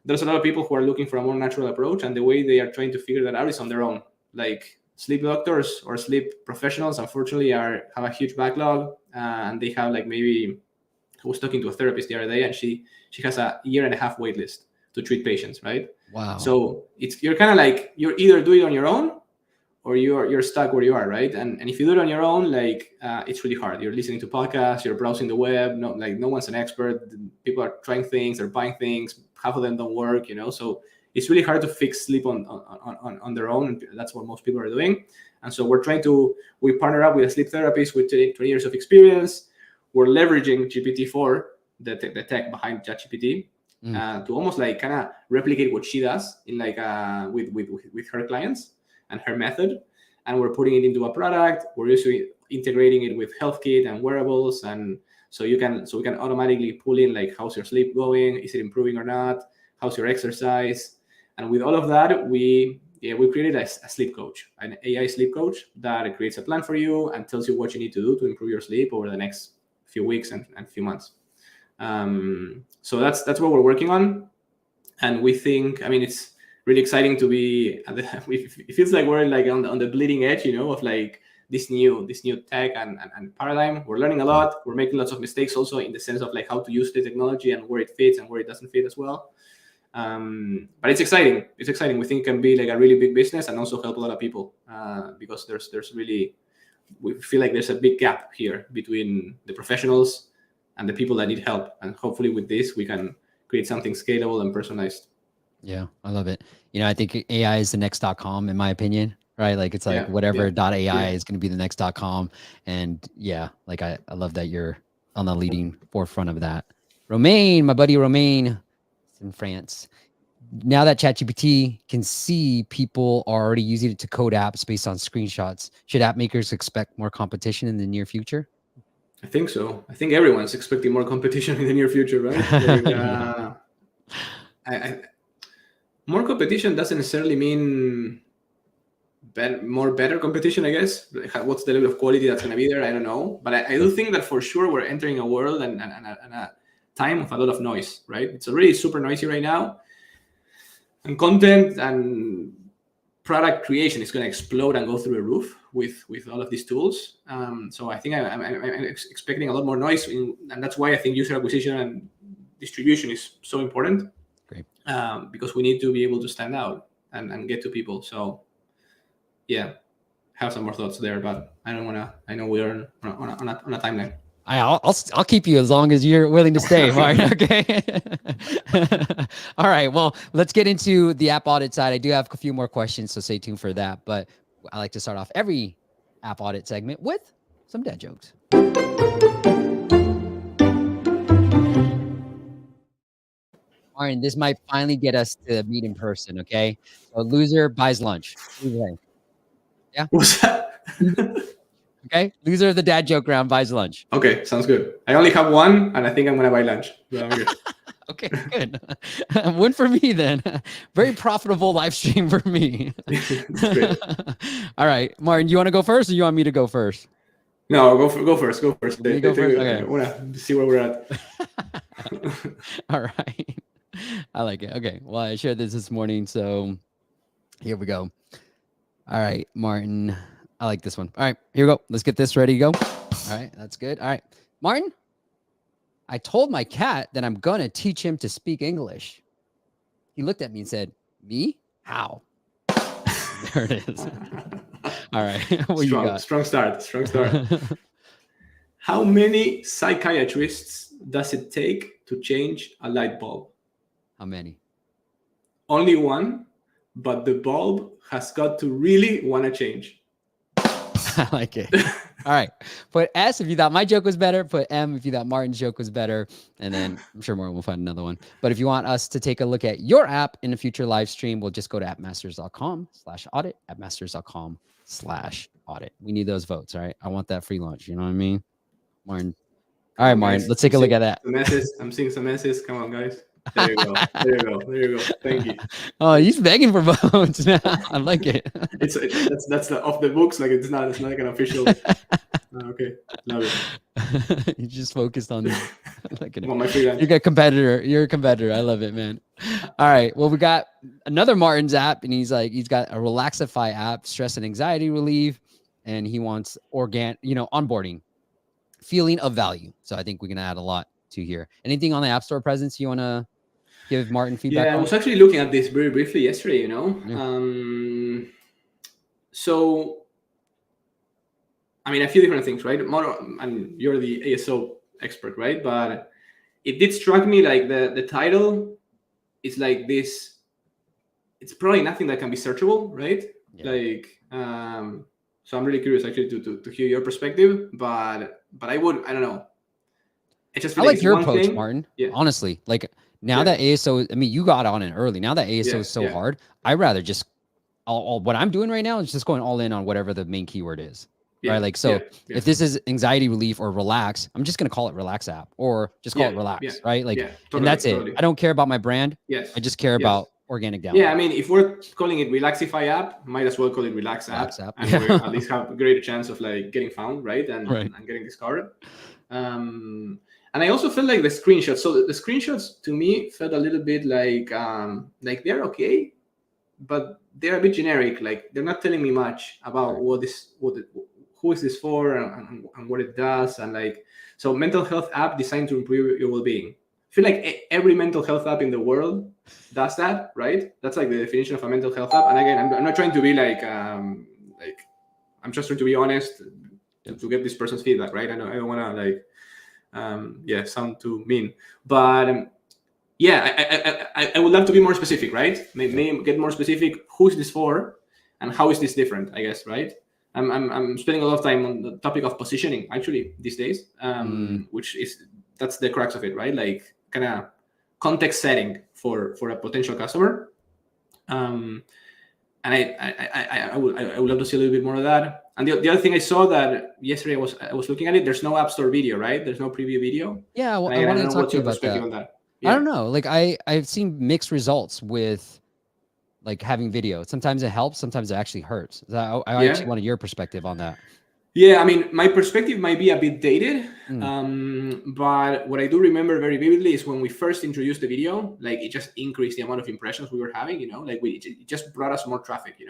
there's a lot of people who are looking for a more natural approach, and the way they are trying to figure that out is on their own. Like sleep doctors or sleep professionals, unfortunately, have a huge backlog, and they have like maybe. I was talking to a therapist the other day, and she has a 1.5 year wait list to treat patients, right?
Wow.
So you're kind of like you're either doing it on your own, or you're stuck where you are, right? And if you do it on your own, like it's really hard. You're listening to podcasts, you're browsing the web. No, like no one's an expert. People are trying things, they're buying things. Half of them don't work, you know. So it's really hard to fix sleep on their own. And that's what most people are doing. And so we partner up with a sleep therapist with 20 years of experience. We're leveraging GPT-4, the tech behind ChatGPT, to almost like kind of replicate what she does in like with her clients and her method. And we're putting it into a product. We're usually integrating it with HealthKit and wearables, and so we can automatically pull in like how's your sleep going, is it improving or not, how's your exercise. And with all of that, we created a sleep coach, an AI sleep coach that creates a plan for you and tells you what you need to do to improve your sleep over the next few weeks and few months. So that's what we're working on. And we think, I mean, it's really exciting to be it feels like we're like on the bleeding edge, you know, of like this new tech and paradigm. We're learning a lot. We're making lots of mistakes also in the sense of like how to use the technology and where it fits and where it doesn't fit as well. But it's exciting. We think it can be like a really big business and also help a lot of people, because there's really, we feel like there's a big gap here between the professionals and the people that need help. And hopefully with this, we can create something scalable and personalized.
Yeah, I love it. You know, I think AI is the next .com in my opinion, right? Like it's like whatever .ai is going to be the next .com. And yeah, like I love that you're on the leading forefront of that. Romain, my buddy Romain in France. Now that ChatGPT can see people are already using it to code apps based on screenshots, should app makers expect more competition in the near future?
I think so. I think everyone's expecting more competition in the near future, right? Like, more competition doesn't necessarily mean better competition, I guess. What's the level of quality that's going to be there? I don't know. But I do think that for sure we're entering a world and a time of a lot of noise, right? It's already super noisy right now. And content and product creation is going to explode and go through the roof with all of these tools. So I think I'm expecting a lot more noise, and that's why I think user acquisition and distribution is so important.
Great.
Because we need to be able to stand out and get to people. So yeah, have some more thoughts there, but I don't want to. I know we're on a timeline.
I'll keep you as long as you're willing to stay, Martin. Okay. All right. Well, let's get into the app audit side. I do have a few more questions, so stay tuned for that. But I like to start off every app audit segment with some dad jokes. Martin, this might finally get us to meet in person. Okay. So loser buys lunch. Yeah.
What's that?
Okay. Loser of the dad joke round buys lunch.
Okay. Sounds good. I only have one, and I think I'm going to buy lunch. So I'm good.
Okay, good. Win for me then. Very profitable live stream for me. All right, Martin, you want to go first, or you want me to go first?
No, go first. Go first.
Okay.
I want to see where we're at.
All right. I like it. Okay. Well, I shared this morning, so here we go. All right, Martin. I like this one. All right, here we go. Let's get this ready to go. All right, that's good. All right, Martin. I told my cat that I'm going to teach him to speak English. He looked at me and said, "Me? How?" There it is. All right. What you got?
Strong start. How many psychiatrists does it take to change a light bulb?
How many?
Only one, but the bulb has got to really want to change.
I like it. All right. Put S if you thought my joke was better. Put M if you thought Martin's joke was better. And then I'm sure Martin will find another one. But if you want us to take a look at your app in a future live stream, we'll just go to appmasters.com/audit, appmasters.com/audit. /audit. We need those votes. All right. I want that free lunch. You know what I mean? Martin.
Come
All right,
on,
Martin.
guys.
Let's take a look at that.
I'm seeing some S's. Come on, guys. There you go. There you go. There you go. Thank you.
Oh, he's begging for votes now. I like it.
That's the off the books. Like it's not like an official. Okay, love it.
You just focused on this. Look at it.
My freelance.
You're a competitor. You're a competitor. I love it, man. All right. Well, we got another Martin's app, and he's got a Relaxify app, stress and anxiety relief, and he wants onboarding, feeling of value. So I think we can add a lot to here. Anything on the App Store presence you want to give Martin feedback on?
I was actually looking at this very briefly yesterday, So, I mean, a few different things, right? And you're the ASO expert, right? But it did strike me like the title is like this. It's probably nothing that can be searchable, right? Yeah. So I'm really curious actually to hear your perspective, but I don't know.
I like your approach, Martin. Yeah. Honestly, like now that ASO, I mean, you got on it early. Now that ASO is so hard, I'd rather just what I'm doing right now is just going all in on whatever the main keyword is. Yeah. Right. Like, so if this is anxiety relief or relax, I'm just going to call it Relax app or just call it Relax. Right. Like, totally, and that's it. I don't care about my brand. Yes. I just care about organic download.
Yeah. I mean, if we're calling it Relaxify app, might as well call it Relax app. And we at least have a greater chance of like getting found. Right. And getting discovered. And I also felt like the screenshots. So the screenshots to me felt a little bit like they're okay, but they're a bit generic. Like they're not telling me much about who is this for and what it does. And like, so mental health app designed to improve your well-being. I feel like every mental health app in the world does that, right? That's like the definition of a mental health app. And again, I'm not trying to be I'm just trying to be honest to get this person's feedback, right? I don't want to sound too mean, but I would love to be more specific, right? Maybe get more specific. Who's this for, and how is this different? I guess, right? I'm spending a lot of time on the topic of positioning actually these days, that's the crux of it, right? Like kind of context setting for a potential customer. And I would love to see a little bit more of that. And the other thing I saw that yesterday I was looking at it. There's no App Store video, right? There's no preview video.
Yeah, I wanted to talk to you about that. Yeah. I don't know. Like I've seen mixed results with like having video. Sometimes it helps. Sometimes it actually hurts. I actually wanted your perspective on that.
Yeah, I mean, my perspective might be a bit dated, but what I do remember very vividly is when we first introduced the video, like it just increased the amount of impressions we were having, like it just brought us more traffic, it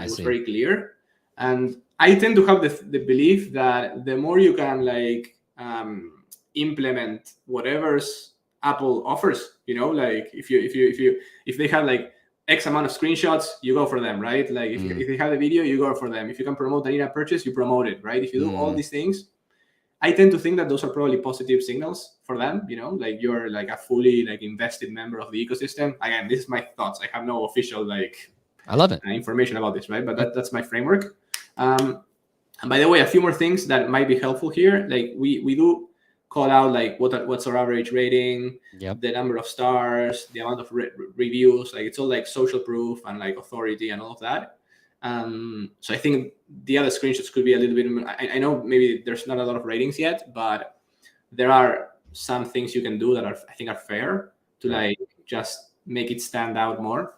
was very clear. And I tend to have the belief that the more you can like implement whatever's Apple offers, like if they have like X amount of screenshots, you go for them, right? Like if they have a video, you go for them. If you can promote an in-app purchase, you promote it, right? If you do all these things, I tend to think that those are probably positive signals for them, like you're like a fully like invested member of the ecosystem. Again, this is my thoughts. I have no official
I love it
information about this, right? But that's my framework. And by the way, a few more things that might be helpful here. Like we do call out like what's our average rating, the number of stars, the amount of reviews. Like it's all like social proof and like authority and all of that. So I think the other screenshots could be a little bit. I know maybe there's not a lot of ratings yet, but there are some things you can do that I think are fair to like just make it stand out more.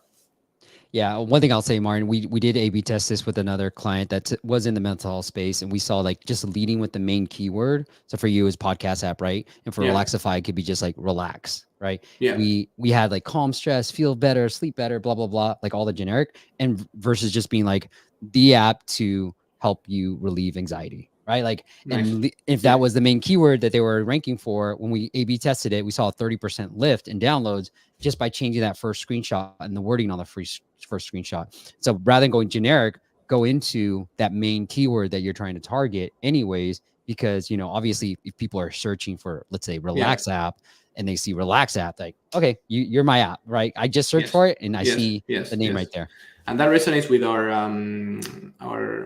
Yeah, one thing I'll say, Martin, we did A/B test this with another client that was in the mental health space, and we saw like just leading with the main keyword. So for you, is podcast app, right? And for Relaxify, it could be just like relax, right? Yeah. We had like calm stress, feel better, sleep better, blah blah blah, like all the generic, and versus just being like the app to help you relieve anxiety, right? Like, and if that was the main keyword that they were ranking for, when we A/B tested it, we saw a 30% lift in downloads just by changing that first screenshot and the wording on the first screenshot. So rather than going generic, go into that main keyword that you're trying to target anyways, because, obviously if people are searching for, let's say, Relax app, and they see Relax app, like, okay, you're my app, right? I just searched for it and I see the name right there.
And that resonates with our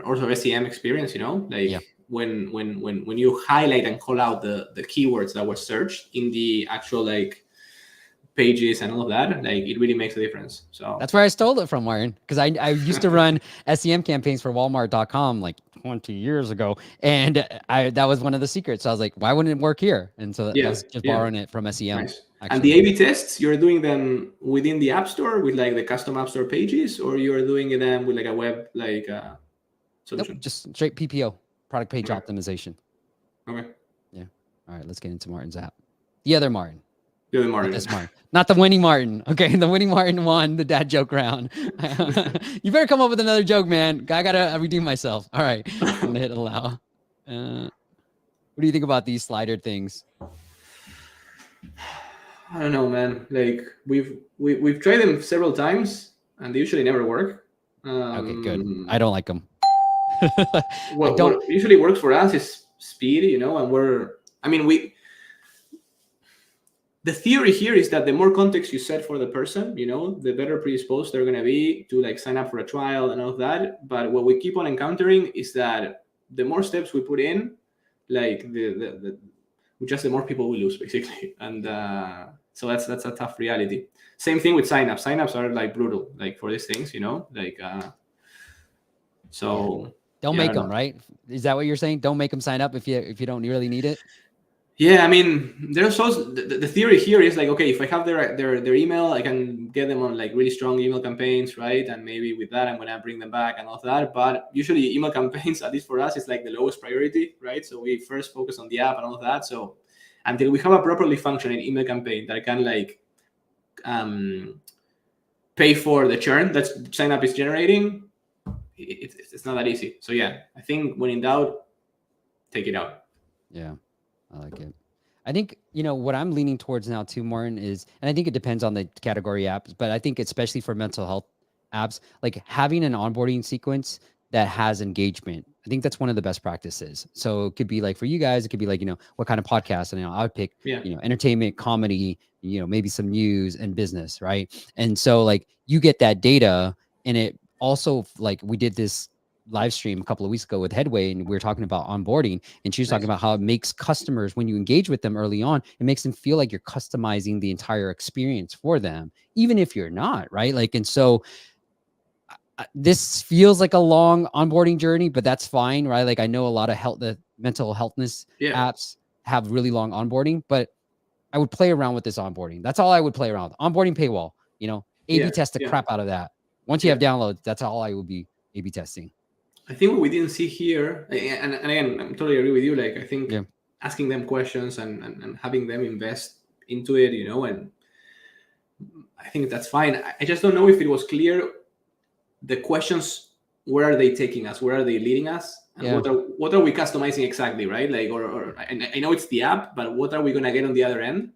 also SEM experience, when you highlight and call out the keywords that were searched in the actual like pages and all of that, like it really makes a difference. So
that's where I stole it from, Martin, because I used to run SEM campaigns for Walmart.com like 20 years ago, and that was one of the secrets. So I was like, why wouldn't it work here? And so I was just borrowing it from SEM.
Nice.
Actually.
And the A/B tests, you're doing them within the App Store with like the custom App Store pages, or you're doing them with like a web solution?
Nope, just straight PPO, product page optimization.
Okay.
Yeah. All right, let's get into Martin's app. The other Martin.
The other Martin.
Not this Martin. Not the Winnie Martin. Okay, the Winnie Martin won the dad joke round. You better come up with another joke, man. I gotta redeem myself. All right, I'm gonna hit allow. What do you think about these slider things?
I don't know, man. Like we've tried them several times, and they usually never work.
Okay, good. I don't like them.
What usually works for us is speed, and the theory here is that the more context you set for the person, the better predisposed they're going to be to like sign up for a trial and all of that. But what we keep on encountering is that the more steps we put in, like the the more people we lose, basically. And so that's a tough reality. Same thing with signups. Signups are like brutal, like for these things, so
don't make them, right? Is that what you're saying? Don't make them sign up if you don't really need it.
Yeah, I mean, there's also the theory here is like, okay, if I have their email, I can get them on like really strong email campaigns, right? And maybe with that, I'm gonna bring them back and all of that. But usually, email campaigns, at least for us, is like the lowest priority, right? So we first focus on the app and all of that. So until we have a properly functioning email campaign that can like pay for the churn that sign up is generating, it's not that easy. So yeah, I think when in doubt, take it out.
Yeah. I like it. I think, what I'm leaning towards now too, Martin, is, and I think it depends on the category apps, but I think especially for mental health apps, like having an onboarding sequence that has engagement. I think that's one of the best practices. So it could be like for you guys, it could be like, what kind of podcast? And I would pick, entertainment, comedy, maybe some news and business, right? And so like you get that data, and it also like we did this live stream a couple of weeks ago with Headway, and we were talking about onboarding, and she was talking about how it makes customers, when you engage with them early on, it makes them feel like you're customizing the entire experience for them, even if you're not, right? Like, and so this feels like a long onboarding journey, but that's fine, right? Like I know a lot of the mental healthness apps have really long onboarding, but I would play around with this onboarding. That's all I would play around with. Onboarding Paywall, A/B test the crap out of that. Once you have downloads, that's all I would be A/B testing.
I think what we didn't see here, and again, I'm totally agree with you. Like, I think asking them questions and having them invest into it, and I think that's fine. I just don't know if it was clear the questions. Where are they taking us? Where are they leading us? And what are we customizing exactly, right? Like, or and I know it's the app, but what are we gonna get on the other end?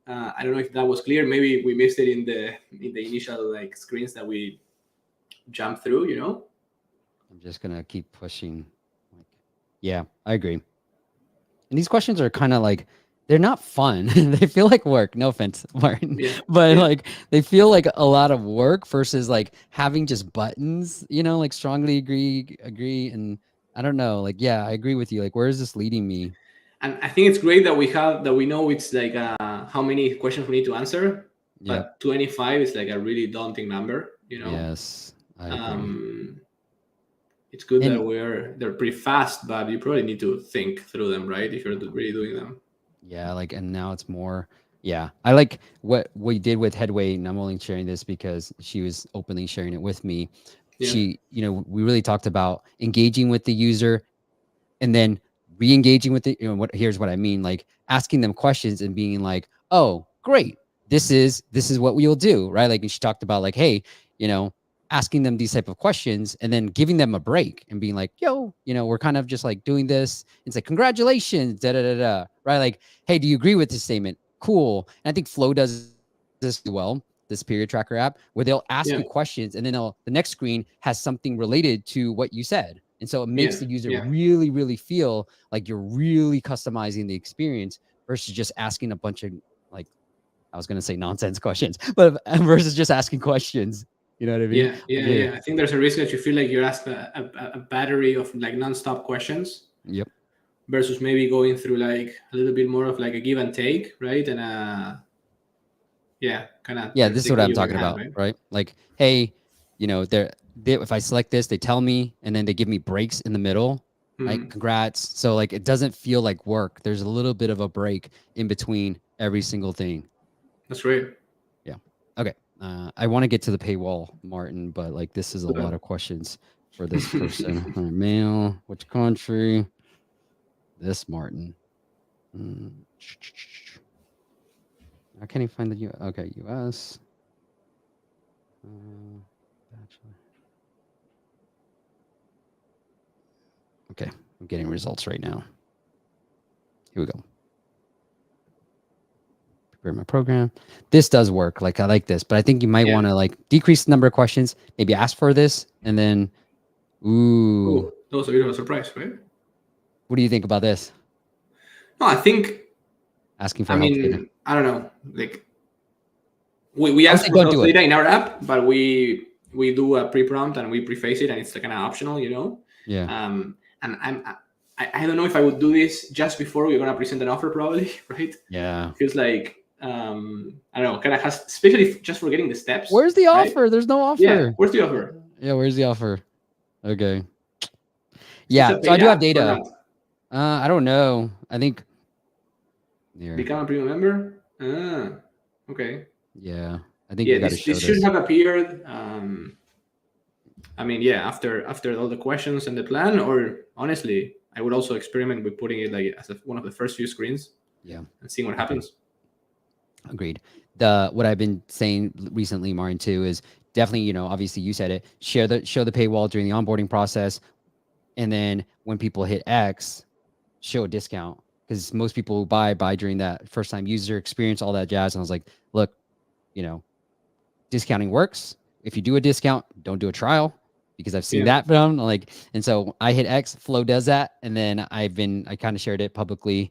I don't know if that was clear. Maybe we missed it in the initial like screens that we jumped through.
I'm just gonna keep pushing. Yeah, I agree. And these questions are kind of like, they're not fun. They feel like work. No offense, Martin, but like they feel like a lot of work versus like having just buttons. Like strongly agree, and I don't know. Like, I agree with you. Like, where is this leading me?
And I think it's great that we know it's like how many questions we need to answer. But 25 is like a really daunting number.
Yes, I agree.
It's good that they're pretty fast, but you probably need to think through them, right? If you're really doing them.
Yeah, like, and now it's more. Yeah, I like what we did with Headway, and I'm only sharing this because she was openly sharing it with me. She, we really talked about engaging with the user, and then re-engaging with it. Here's what I mean: like asking them questions and being like, "Oh, great, this is what we'll do," right? Like, and she talked about like, "Hey, asking them these type of questions and then giving them a break and being like, yo, we're kind of just like doing this. It's like, congratulations, right? Like, hey, do you agree with this statement? Cool." And I think Flow does this well, this period tracker app, where they'll ask you questions, and then the next screen has something related to what you said. And so it makes the user really, really feel like you're really customizing the experience versus just asking a bunch of, like, I was going to say nonsense questions, but versus just asking questions. You know what I mean?
Yeah. I think there's a risk that you feel like you're asked a battery of like nonstop questions.
Yep.
Versus maybe going through like a little bit more of like a give and take, right? And
this is what I'm talking about, right? Like, hey, if I select this, they tell me, and then they give me breaks in the middle. Right? Congrats. So like, it doesn't feel like work. There's a little bit of a break in between every single thing.
That's great.
Yeah. Okay. I want to get to the paywall, Martin, but like, this is a lot of questions for this person. Mail, which country? This Martin. How can he find the U.S.? Okay, U.S. Bachelor. Okay, I'm getting results right now. Here we go. Prepare my program. This does work. Like, I like this, but I think you might want to like decrease the number of questions. Maybe ask for this, and then,
That was a bit of a surprise, right?
What do you think about this?
No, I think
asking for help data.
I don't know. Like, we ask for help data in our app, but we do a pre-prompt and we preface it, and it's like kind of optional,
Yeah.
And I don't know if I would do this just before we're gonna present an offer, probably, right?
Yeah.
Feels like I don't know, kind of has, especially just for getting the steps.
Where's the offer? There's no offer.
Yeah, where's the offer?
Yeah, where's the offer? Okay. Yeah, so I do have data. I don't know. I think.
Become a premium member. Okay.
Yeah, I think you got to show
this should have appeared. I mean, yeah, after all the questions and the plan, or honestly, I would also experiment with putting it like as one of the first few screens.
Yeah,
and seeing what happens.
Agreed. What I've been saying recently, Martin, too, is definitely, obviously you said it, show the paywall during the onboarding process, and then when people hit X, show a discount, because most people who buy during that first time user experience, all that jazz. And I was like, look, discounting works. If you do a discount, don't do a trial, because I've seen that done. And so I hit X, Flow does that, and then I kind of shared it publicly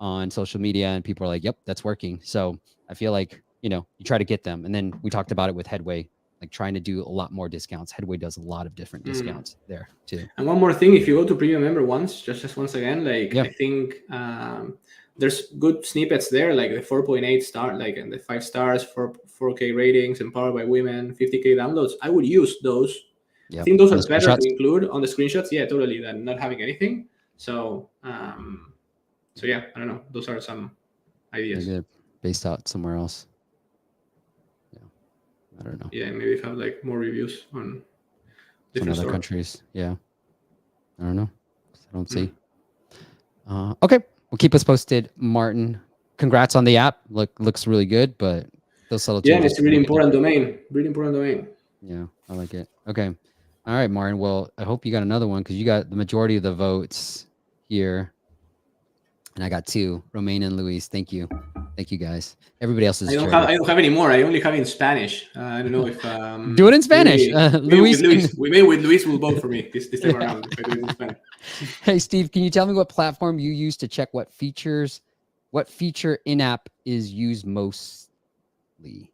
on social media, and people are like, yep, that's working. So I feel like, you try to get them. And then we talked about it with Headway, like trying to do a lot more discounts. Headway does a lot of different discounts there too.
And one more thing, if you go to premium member once, just once again, like I think there's good snippets there, like the 4.8 star, like and the 5 stars, 4K ratings, empowered by women, 50K downloads. I would use those. I think those are better to include on the screenshots. Yeah, totally, than not having anything. So yeah, I don't know. Those are some ideas.
Maybe they're based out somewhere else. Yeah, I don't know.
Yeah, maybe have like more reviews on
different other countries. Yeah, I don't know. I don't see. Okay, well, keep us posted, Martin. Congrats on the app. Looks really good, but those subtle changes.
Yeah, it's a really important domain. Really important domain.
Yeah, I like it. Okay, all right, Martin. Well, I hope you got another one, because you got the majority of the votes here. And I got 2, Romain and Luis. Thank you guys. Everybody else is.
I don't have any more. I only have it in Spanish. I don't know if
do it in Spanish.
Luis, with Luis will vote for me this time around. If I do it in Spanish.
Hey Steve, can you tell me what platform you use to check what feature in-app is used mostly?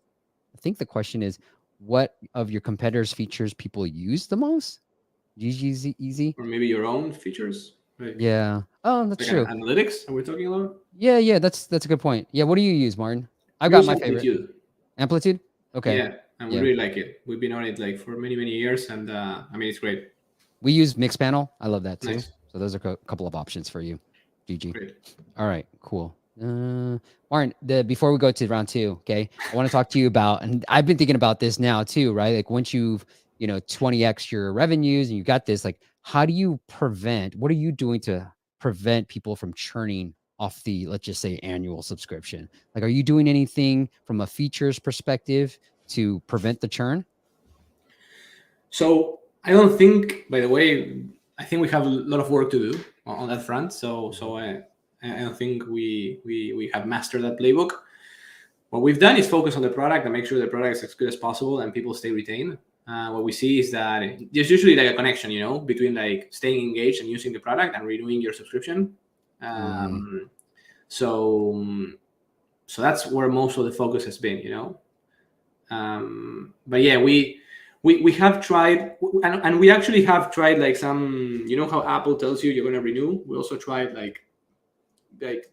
I think the question is, what of your competitors' features people use the most? Easy.
Or maybe your own features.
Like, yeah. Oh, that's true.
Analytics, are we talking about?
Yeah. That's a good point. Yeah. What do you use, Martin? I've got my favorite. Amplitude. Okay.
Yeah, and we really like it. We've been on it like for many years, and I mean, it's great.
We use Mixpanel. I love that too.
Nice.
So those are a couple of options for you. GG.
Great.
All right. Cool. Martin, before we go to round 2, okay, I want to talk to you about, and I've been thinking about this now too, right? Like once you've 20x your revenues and you got this, like, how do you what are you doing to prevent people from churning off the, let's just say, annual subscription? Like, are you doing anything from a features perspective to prevent the churn?
So I don't think, by the way, I think we have a lot of work to do on that front. So I don't think we have mastered that playbook. What we've done is focus on the product and make sure the product is as good as possible and people stay retained. What we see is that there's usually like a connection, between like staying engaged and using the product and renewing your subscription. So that's where most of the focus has been, but yeah, we have tried, and we actually have tried like some, how Apple tells you you're going to renew. We also tried like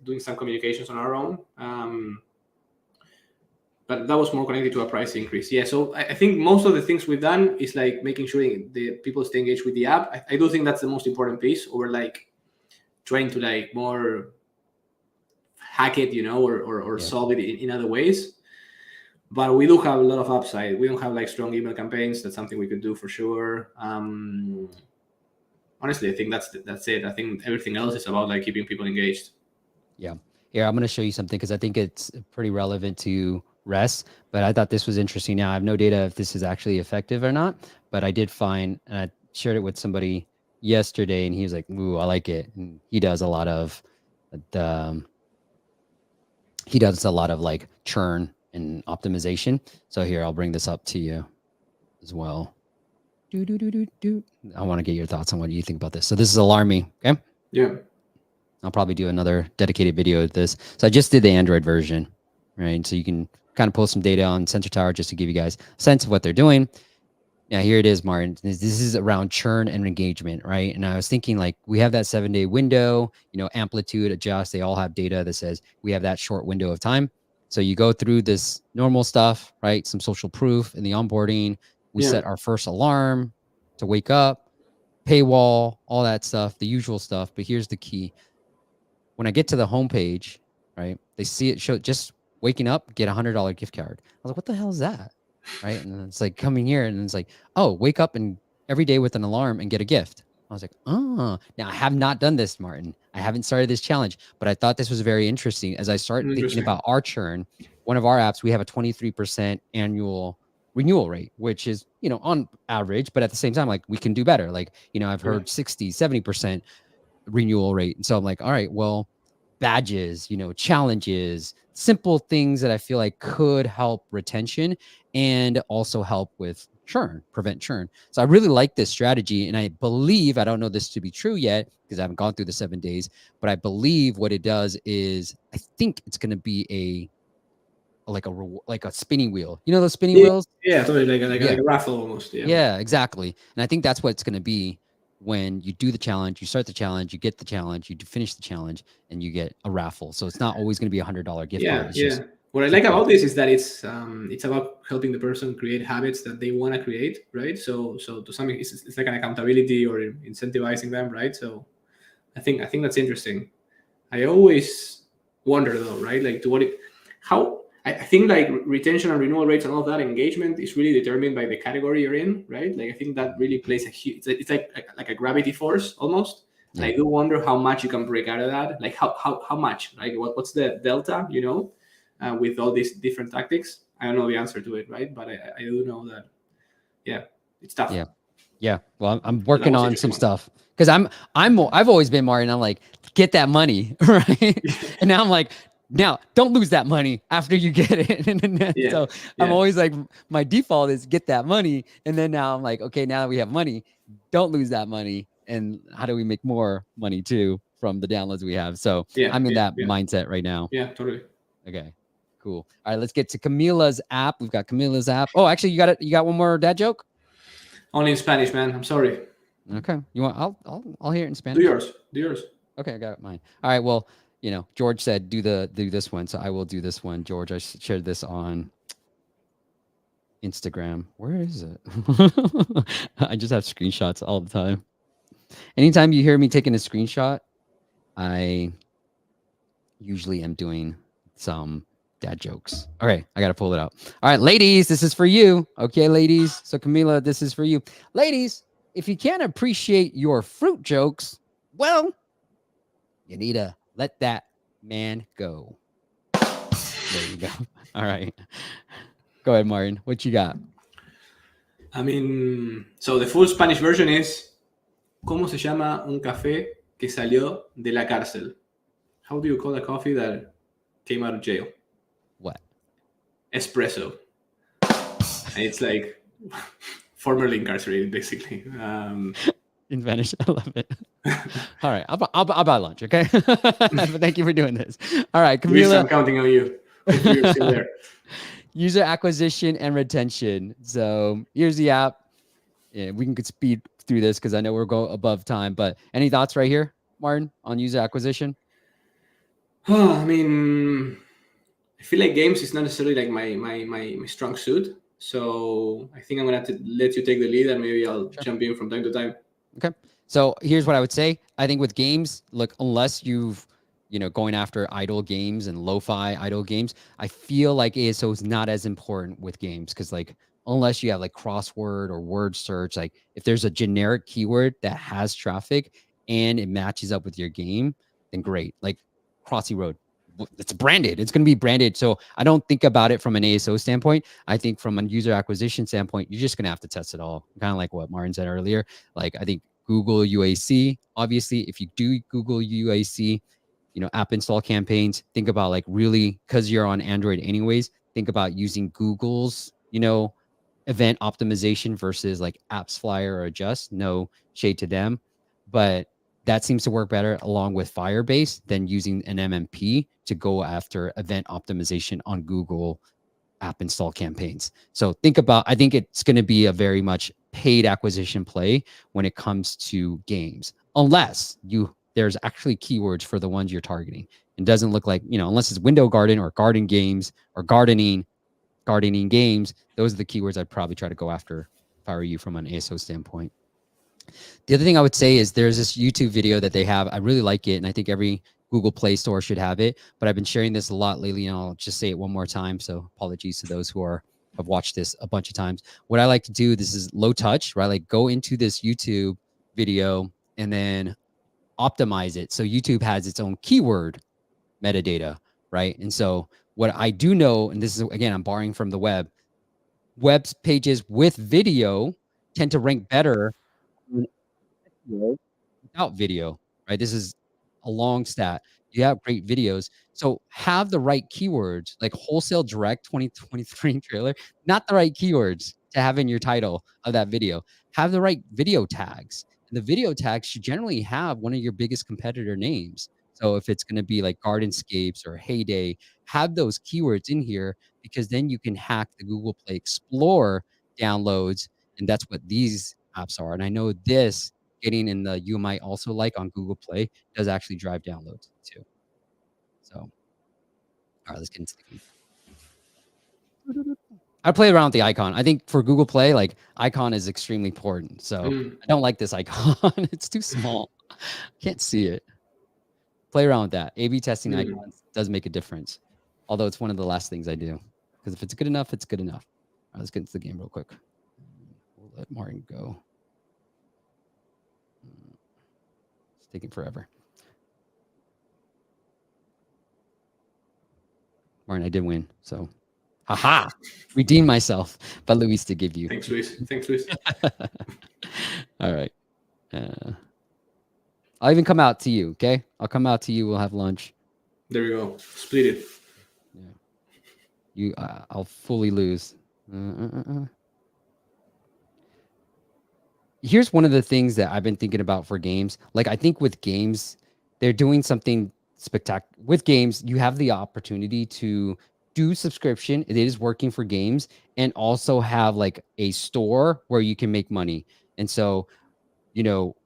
doing some communications on our own. but that was more connected to a price increase. Yeah, so I think most of the things we've done is like making sure the people stay engaged with the app. I do think that's the most important piece over like trying to like more hack it, or solve it in other ways. But we do have a lot of upside. We don't have like strong email campaigns. That's something we could do for sure. Honestly, I think that's it. I think everything else is about like keeping people engaged.
Yeah. Here, I'm going to show you something because I think it's pretty relevant to REST, but I thought this was interesting. Now, I have no data if this is actually effective or not, but I did find, and I shared it with somebody yesterday, and he was like, ooh, I like it. And he does a lot of like churn and optimization. So here, I'll bring this up to you as well. I want to get your thoughts on what you think about this. So this is alarming, okay?
Yeah.
I'll probably do another dedicated video of this. So I just did the Android version, right? So you can kind of pull some data on Sensor Tower just to give you guys a sense of what they're doing. Now, here it is, Martin. This is around churn and engagement, right? And I was thinking like we have that 7-day window, amplitude, adjust. They all have data that says we have that short window of time. So you go through this normal stuff, right? Some social proof in the onboarding. We set our first alarm to wake up, paywall, all that stuff, the usual stuff. But here's the key. When I get to the homepage, right, they see it show just waking up, get $100 gift card. I was like, what the hell is that? Right. And it's like coming here and it's like, oh, wake up and every day with an alarm and get a gift. I was like, oh, now I have not done this, Martin. I haven't started this challenge, but I thought this was very interesting. As I start thinking about our churn, one of our apps, we have a 23% annual renewal rate, which is, on average, but at the same time, like we can do better. Like, I've heard 60, 70% renewal rate. And so I'm like, all right, well, badges, challenges, simple things that I feel like could help retention and also help with churn, prevent churn. So I really like this strategy. And I believe, I don't know this to be true yet because I haven't gone through the 7 days, but I believe what it does is I think it's going to be like a spinning wheel. Those spinning wheels?
Yeah, totally like a raffle almost.
Yeah, exactly. And I think that's what it's going to be. When you do the challenge, you start the challenge, you get the challenge, you finish the challenge, and you get a raffle. So it's not always going to be $100 gift card.
Yeah. What I like about this is that it's about helping the person create habits that they want to create, right? So to some extent, it's like an accountability or incentivizing them, right? So I think that's interesting. I always wonder though, right? Like how I think like retention and renewal rates and all that engagement is really determined by the category you're in, right? Like I think that really plays a huge. It's like a gravity force almost. Yeah. And I do wonder how much you can break out of that. Like how much? Like what's the delta? With all these different tactics. I don't know the answer to it, right? But I do know that. Yeah, it's tough.
Yeah. Well, I'm working on some stuff because I've always been Martin. I'm like, get that money, right? And now I'm like. Now, don't lose that money after you get it. So I'm always like, my default is get that money. And then now I'm like, okay, now that we have money, don't lose that money. And how do we make more money too from the downloads we have? So I'm in that mindset right now.
Yeah, totally.
Okay, cool. All right, let's get to Camila's app. We've got Camila's app. Oh, actually, you got one more dad joke?
Only in Spanish, man. I'm sorry.
Okay. You want? I'll hear it in Spanish.
Do yours.
Okay, I got mine. All right. Well. George said, do this one. So I will do this one. George, I shared this on Instagram. Where is it? I just have screenshots all the time. Anytime you hear me taking a screenshot, I usually am doing some dad jokes. Okay, I got to pull it out. All right, ladies, this is for you. Okay, ladies. So Camila, this is for you. Ladies, if you can't appreciate your fruit jokes, well, you need to let that man go. There you go. All right. Go ahead, Martin. What you got?
I mean, so the full Spanish version is ¿Cómo se llama un café que salió de la cárcel? How do you call a coffee that came out of jail?
What?
Espresso. And it's like formerly incarcerated, basically.
In Spanish. I love it. All right. I'll buy lunch, okay? But thank you for doing this. All right, Camila.
I'm counting on you. You're still there.
User acquisition and retention. So here's the app. Yeah, we can speed through this because I know we're going above time. But any thoughts right here, Martin, on user acquisition?
I mean, feel like games is not necessarily like my strong suit. So I think I'm gonna have to let you take the lead, and maybe I'll jump in from time to time.
Okay. So here's what I would say. I think with games, look, unless you've, going after idle games and lo-fi idle games, I feel like ASO is not as important with games because like unless you have like crossword or word search, like if there's a generic keyword that has traffic and it matches up with your game, then great. Like Crossy Road, it's branded. It's going to be branded. So I don't think about it from an ASO standpoint. I think from a user acquisition standpoint, you're just going to have to test it all. Kind of like what Martin said earlier. Like I think Google UAC, obviously, if you do Google UAC, app install campaigns, think about like really, because you're on Android anyways, think about using Google's, event optimization versus like Apps Flyer or Adjust. No shade to them, but that seems to work better along with Firebase than using an MMP to go after event optimization on Google app install campaigns. So think about, I think it's going to be a very much paid acquisition play when it comes to games, unless there's actually keywords for the ones you're targeting. It doesn't look like, unless it's window garden or garden games or gardening games, those are the keywords I'd probably try to go after if I were you from an ASO standpoint. The other thing I would say is there's this YouTube video that they have. I really like it, and I think every Google Play Store should have it, but I've been sharing this a lot lately, and I'll just say it one more time, so apologies to those who have watched this a bunch of times. What I like to do, this is low touch, right? Like go into this YouTube video and then optimize it. So YouTube has its own keyword metadata, right? And so what I do know, and this is, again, I'm borrowing from the web pages with video tend to rank better without video, right? This is a long stat. You have great videos. So have the right keywords, like wholesale direct 2023 trailer, not the right keywords to have in your title of that video. Have the right video tags. And the video tags should generally have one of your biggest competitor names. So if it's going to be like Gardenscapes or Heyday, have those keywords in here because then you can hack the Google Play Explore downloads. And that's what these apps are. And I know this getting in the you might also like on Google Play does actually drive downloads too. So, all right, let's get into the game. I play around with the icon. I think for Google Play, like icon is extremely important. So I don't like this icon. It's too small. Can't see it. Play around with that. A/B testing icons does make a difference. Although it's one of the last things I do. Because if it's good enough, it's good enough. All right, let's get into the game real quick. We'll let Martin go. It's taking forever. Martin, I did win. So, haha, redeem myself. But Luis to give you.
Thanks, Luis. Thanks, Luis.
All right. I'll even come out to you, okay? I'll come out to you. We'll have lunch.
There we go. Split it.
Yeah. I'll fully lose. Here's one of the things that I've been thinking about for games. Like, I think with games, they're doing something spectacular. With games, you have the opportunity to do subscription. It is working for games, and also have like a store where you can make money. And so,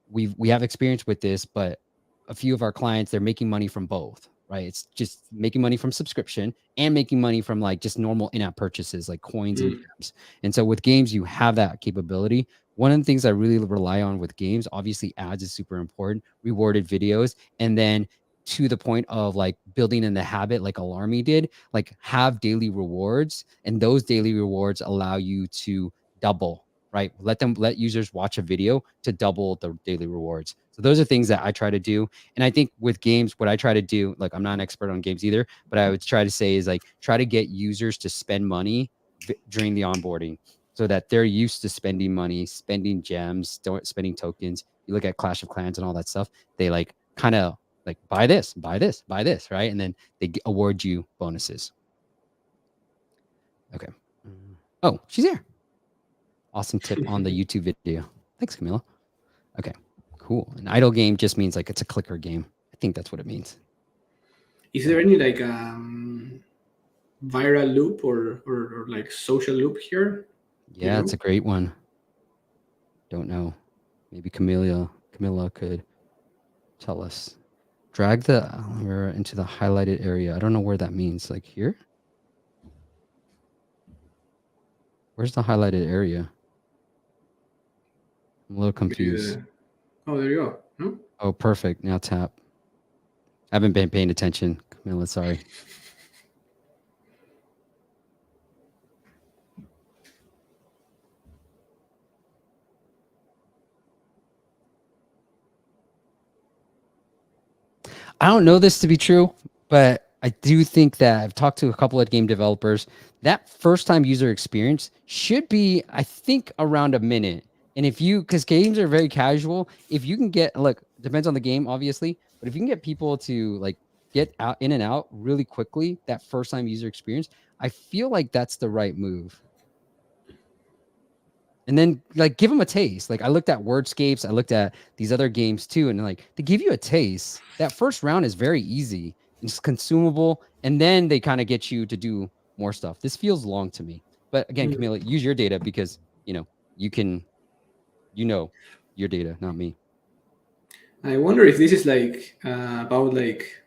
we have experience with this, but a few of our clients, they're making money from both, right? It's just making money from subscription and making money from like just normal in-app purchases like coins and gems. And so with games, you have that capability. One of the things I really rely on with games, obviously ads is super important, rewarded videos, and then to the point of like building in the habit like Alarmy did, like have daily rewards, and those daily rewards allow you to double, right? Let users watch a video to double the daily rewards. So those are things that I try to do. And I think with games, what I try to do, like I'm not an expert on games either, but I would try to say is like, try to get users to spend money during the onboarding so that they're used to spending money, spending gems, spending tokens. You look at Clash of Clans and all that stuff. They like kind of like buy this, right? And then they award you bonuses. Okay. Oh, she's here. Awesome tip on the YouTube video. Thanks, Camila. Okay, cool. An idle game just means like it's a clicker game. I think that's what it means.
Is there any like viral loop or like social loop here?
Yeah, it's a great one. Don't know. Maybe Camila could tell us. Drag the mirror into the highlighted area. I don't know where that means. Like here? Where's the highlighted area? I'm a little confused.
Oh, there you go. Hmm?
Oh, perfect. Now tap. I haven't been paying attention, Camila. Sorry. I don't know this to be true, but I do think that I've talked to a couple of game developers. That first time user experience should be, I think, around a minute. And if you, because games are very casual, if you can get, look, depends on the game, obviously, but if you can get people to like get out in and out really quickly, that first time user experience, I feel like that's the right move. And then like give them a taste. Like I looked at Wordscapes, I looked at these other games too, and like to give you a taste. That first round is very easy. It's consumable, and then they kind of get you to do more stuff. This feels long to me. But again, Camila, use your data because you can, your data, not me.
I wonder if this is like about like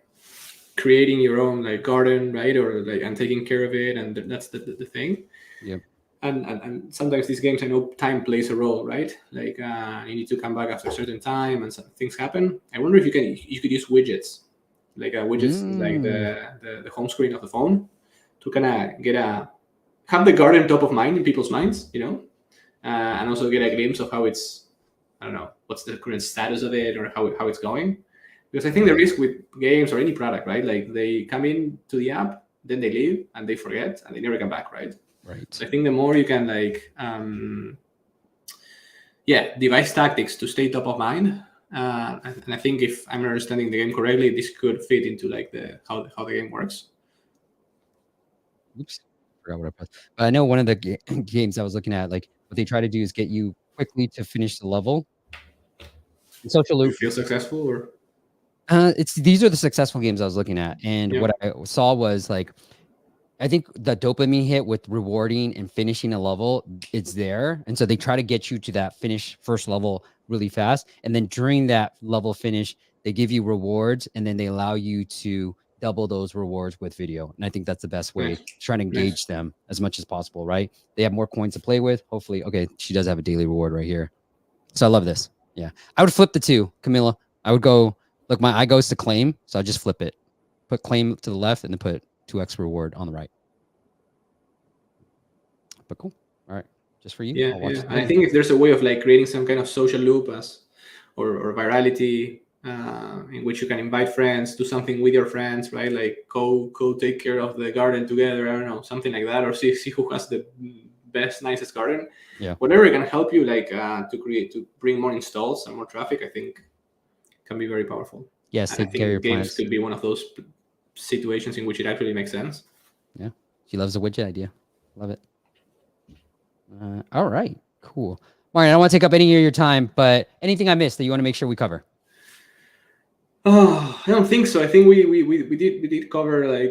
creating your own like garden, right? Or like and taking care of it, and that's the thing.
Yep.
And sometimes these games, I know time plays a role, right? Like you need to come back after a certain time, and some things happen. I wonder if you could use widgets, like widgets like the home screen of the phone, to kind of have the garden top of mind in people's minds, and also get a glimpse of how it's, I don't know, what's the current status of it or how it's going. Because I think the risk with games or any product, right? Like they come in to the app, then they leave and they forget and they never come back, right?
Right.
So I think the more you can devise tactics to stay top of mind. And I think if I'm understanding the game correctly, this could fit into like how the game works.
Oops, forgot what I pressed. But I know one of the games I was looking at, like what they try to do is get you quickly to finish the level. Social Loop.
You feel successful or?
These are the successful games I was looking at, and what I saw was like, I think the dopamine hit with rewarding and finishing a level, it's there, and so they try to get you to that first level really fast, and then during that level finish, they give you rewards, and then they allow you to double those rewards with video, and I think that's the best way to try to engage them as much as possible. Right? They have more coins to play with. Hopefully, okay, she does have a daily reward right here, so I love this. Yeah, I would flip the two, Camila. I would go. Look, my eye goes to claim, so I just flip it. Put claim to the left and then put 2x reward on the right. But cool. All right. Just for you.
Yeah. I think if there's a way of like creating some kind of social loop or virality in which you can invite friends, do something with your friends, right? Like go take care of the garden together. I don't know, something like that, or see who has the best, nicest garden.
Yeah.
Whatever can help you like to bring more installs and more traffic, I think can be very powerful.
Yes, take care of your
games
plants.
could be one of those situations in which it actually makes sense.
Yeah, she loves the widget idea. Love it. All right, cool. Marian, I don't want to take up any of your time, but anything I missed that you want to make sure we cover?
Oh, I don't think so. I think we did cover like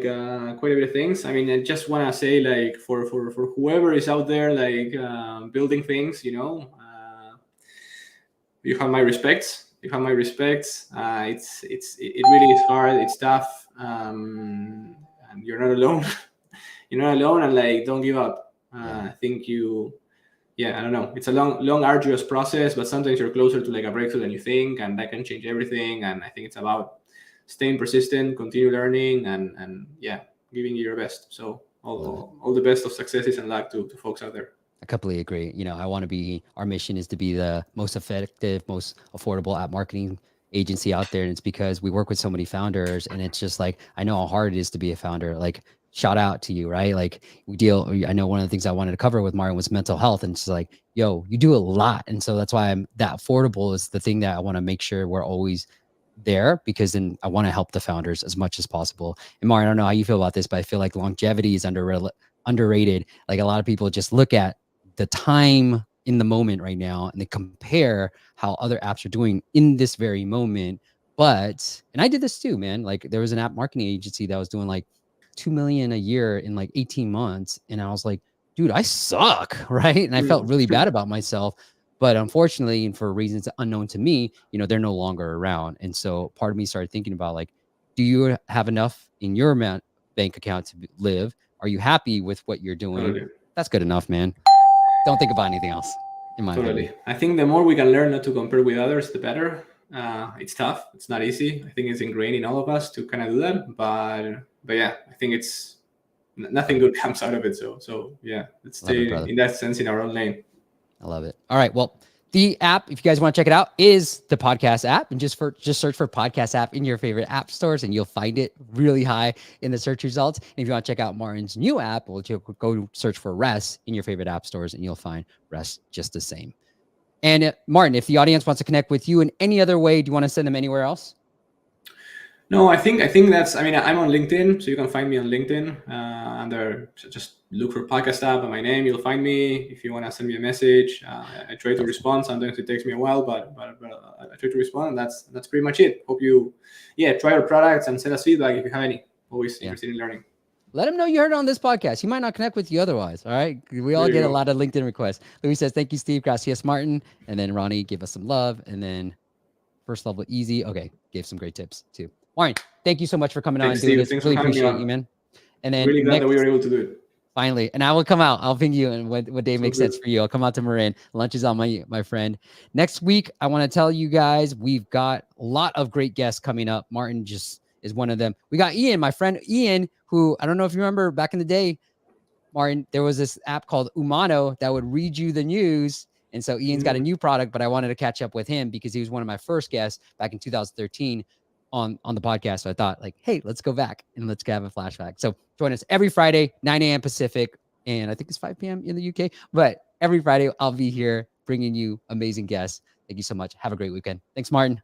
quite a bit of things. I mean, I just want to say like for whoever is out there like building things, you have my respects. You have my respects. It really is hard. It's tough. And you're not alone. You're not alone, and like don't give up. I think I don't know. It's a long, arduous process, but sometimes you're closer to like a breakthrough than you think, and that can change everything. And I think it's about staying persistent, continue learning, and giving you your best. So all the best of successes and luck to folks out there.
I completely agree. Our mission is to be the most effective, most affordable app marketing agency out there. And it's because we work with so many founders, and it's just like, I know how hard it is to be a founder. Like, shout out to you, right? Like I know one of the things I wanted to cover with Marian was mental health, and it's like, yo, you do a lot. And so that's why that affordable is the thing that I want to make sure we're always there, because then I want to help the founders as much as possible. And Marian, I don't know how you feel about this, but I feel like longevity is underrated. Like a lot of people just look at the time in the moment right now, and they compare how other apps are doing in this very moment. And I did this too, man. Like there was an app marketing agency that was doing like 2 million a year in like 18 months. And I was like, dude, I suck. Right. And I felt really bad about myself. But unfortunately, and for reasons unknown to me, they're no longer around. And so part of me started thinking about like, do you have enough in your bank account to live? Are you happy with what you're doing? That's good enough, man. don't think about anything else, in my opinion.
I think the more we can learn not to compare with others, the better. It's tough. It's not easy. I think it's ingrained in all of us to kind of do that. But yeah, I think it's nothing good comes out of it. So yeah, let's stay in that sense in our own lane.
I love it. All right. Well, the app, if you guys want to check it out, is the podcast app, and just search for podcast app in your favorite app stores, and you'll find it really high in the search results. And if you want to check out Martin's new app, well, go search for Rest in your favorite app stores, and you'll find Rest just the same. And Martin, if the audience wants to connect with you in any other way, do you want to send them anywhere else?
No, I think that's. I mean, I'm on LinkedIn, so you can find me on LinkedIn. Under just look for podcast app and my name, you'll find me. If you want to send me a message, I try to respond. Sometimes it takes me a while, but I try to respond, and that's pretty much it. Hope you, try our products and send us feedback if you have any. Always interested in learning.
Let him know you heard it on this podcast. He might not connect with you otherwise. All right. We all get a lot of LinkedIn requests. Louis says, thank you, Steve. Gracias, Martin. And then Ronnie, give us some love. And then First Level Easy. Okay. Gave some great tips too. Martin, thank you so much for coming on and doing this. Really appreciate you, man. And then
really glad that we were able to do it.
Finally. And I will come out. I'll ping you and what day makes sense for you. I'll come out to Marin. Lunch is on my friend. Next week, I want to tell you guys, we've got a lot of great guests coming up. Martin just is one of them. We got Ian, my friend Ian, who I don't know if you remember back in the day, Martin, there was this app called Umano that would read you the news. And so Ian's got a new product, but I wanted to catch up with him because he was one of my first guests back in 2013 on the podcast. So I thought like, hey, let's go back and let's have a flashback. So join us every Friday, 9 a.m. Pacific. And I think it's 5 p.m. in the UK, but every Friday I'll be here bringing you amazing guests. Thank you so much. Have a great weekend. Thanks, Martin.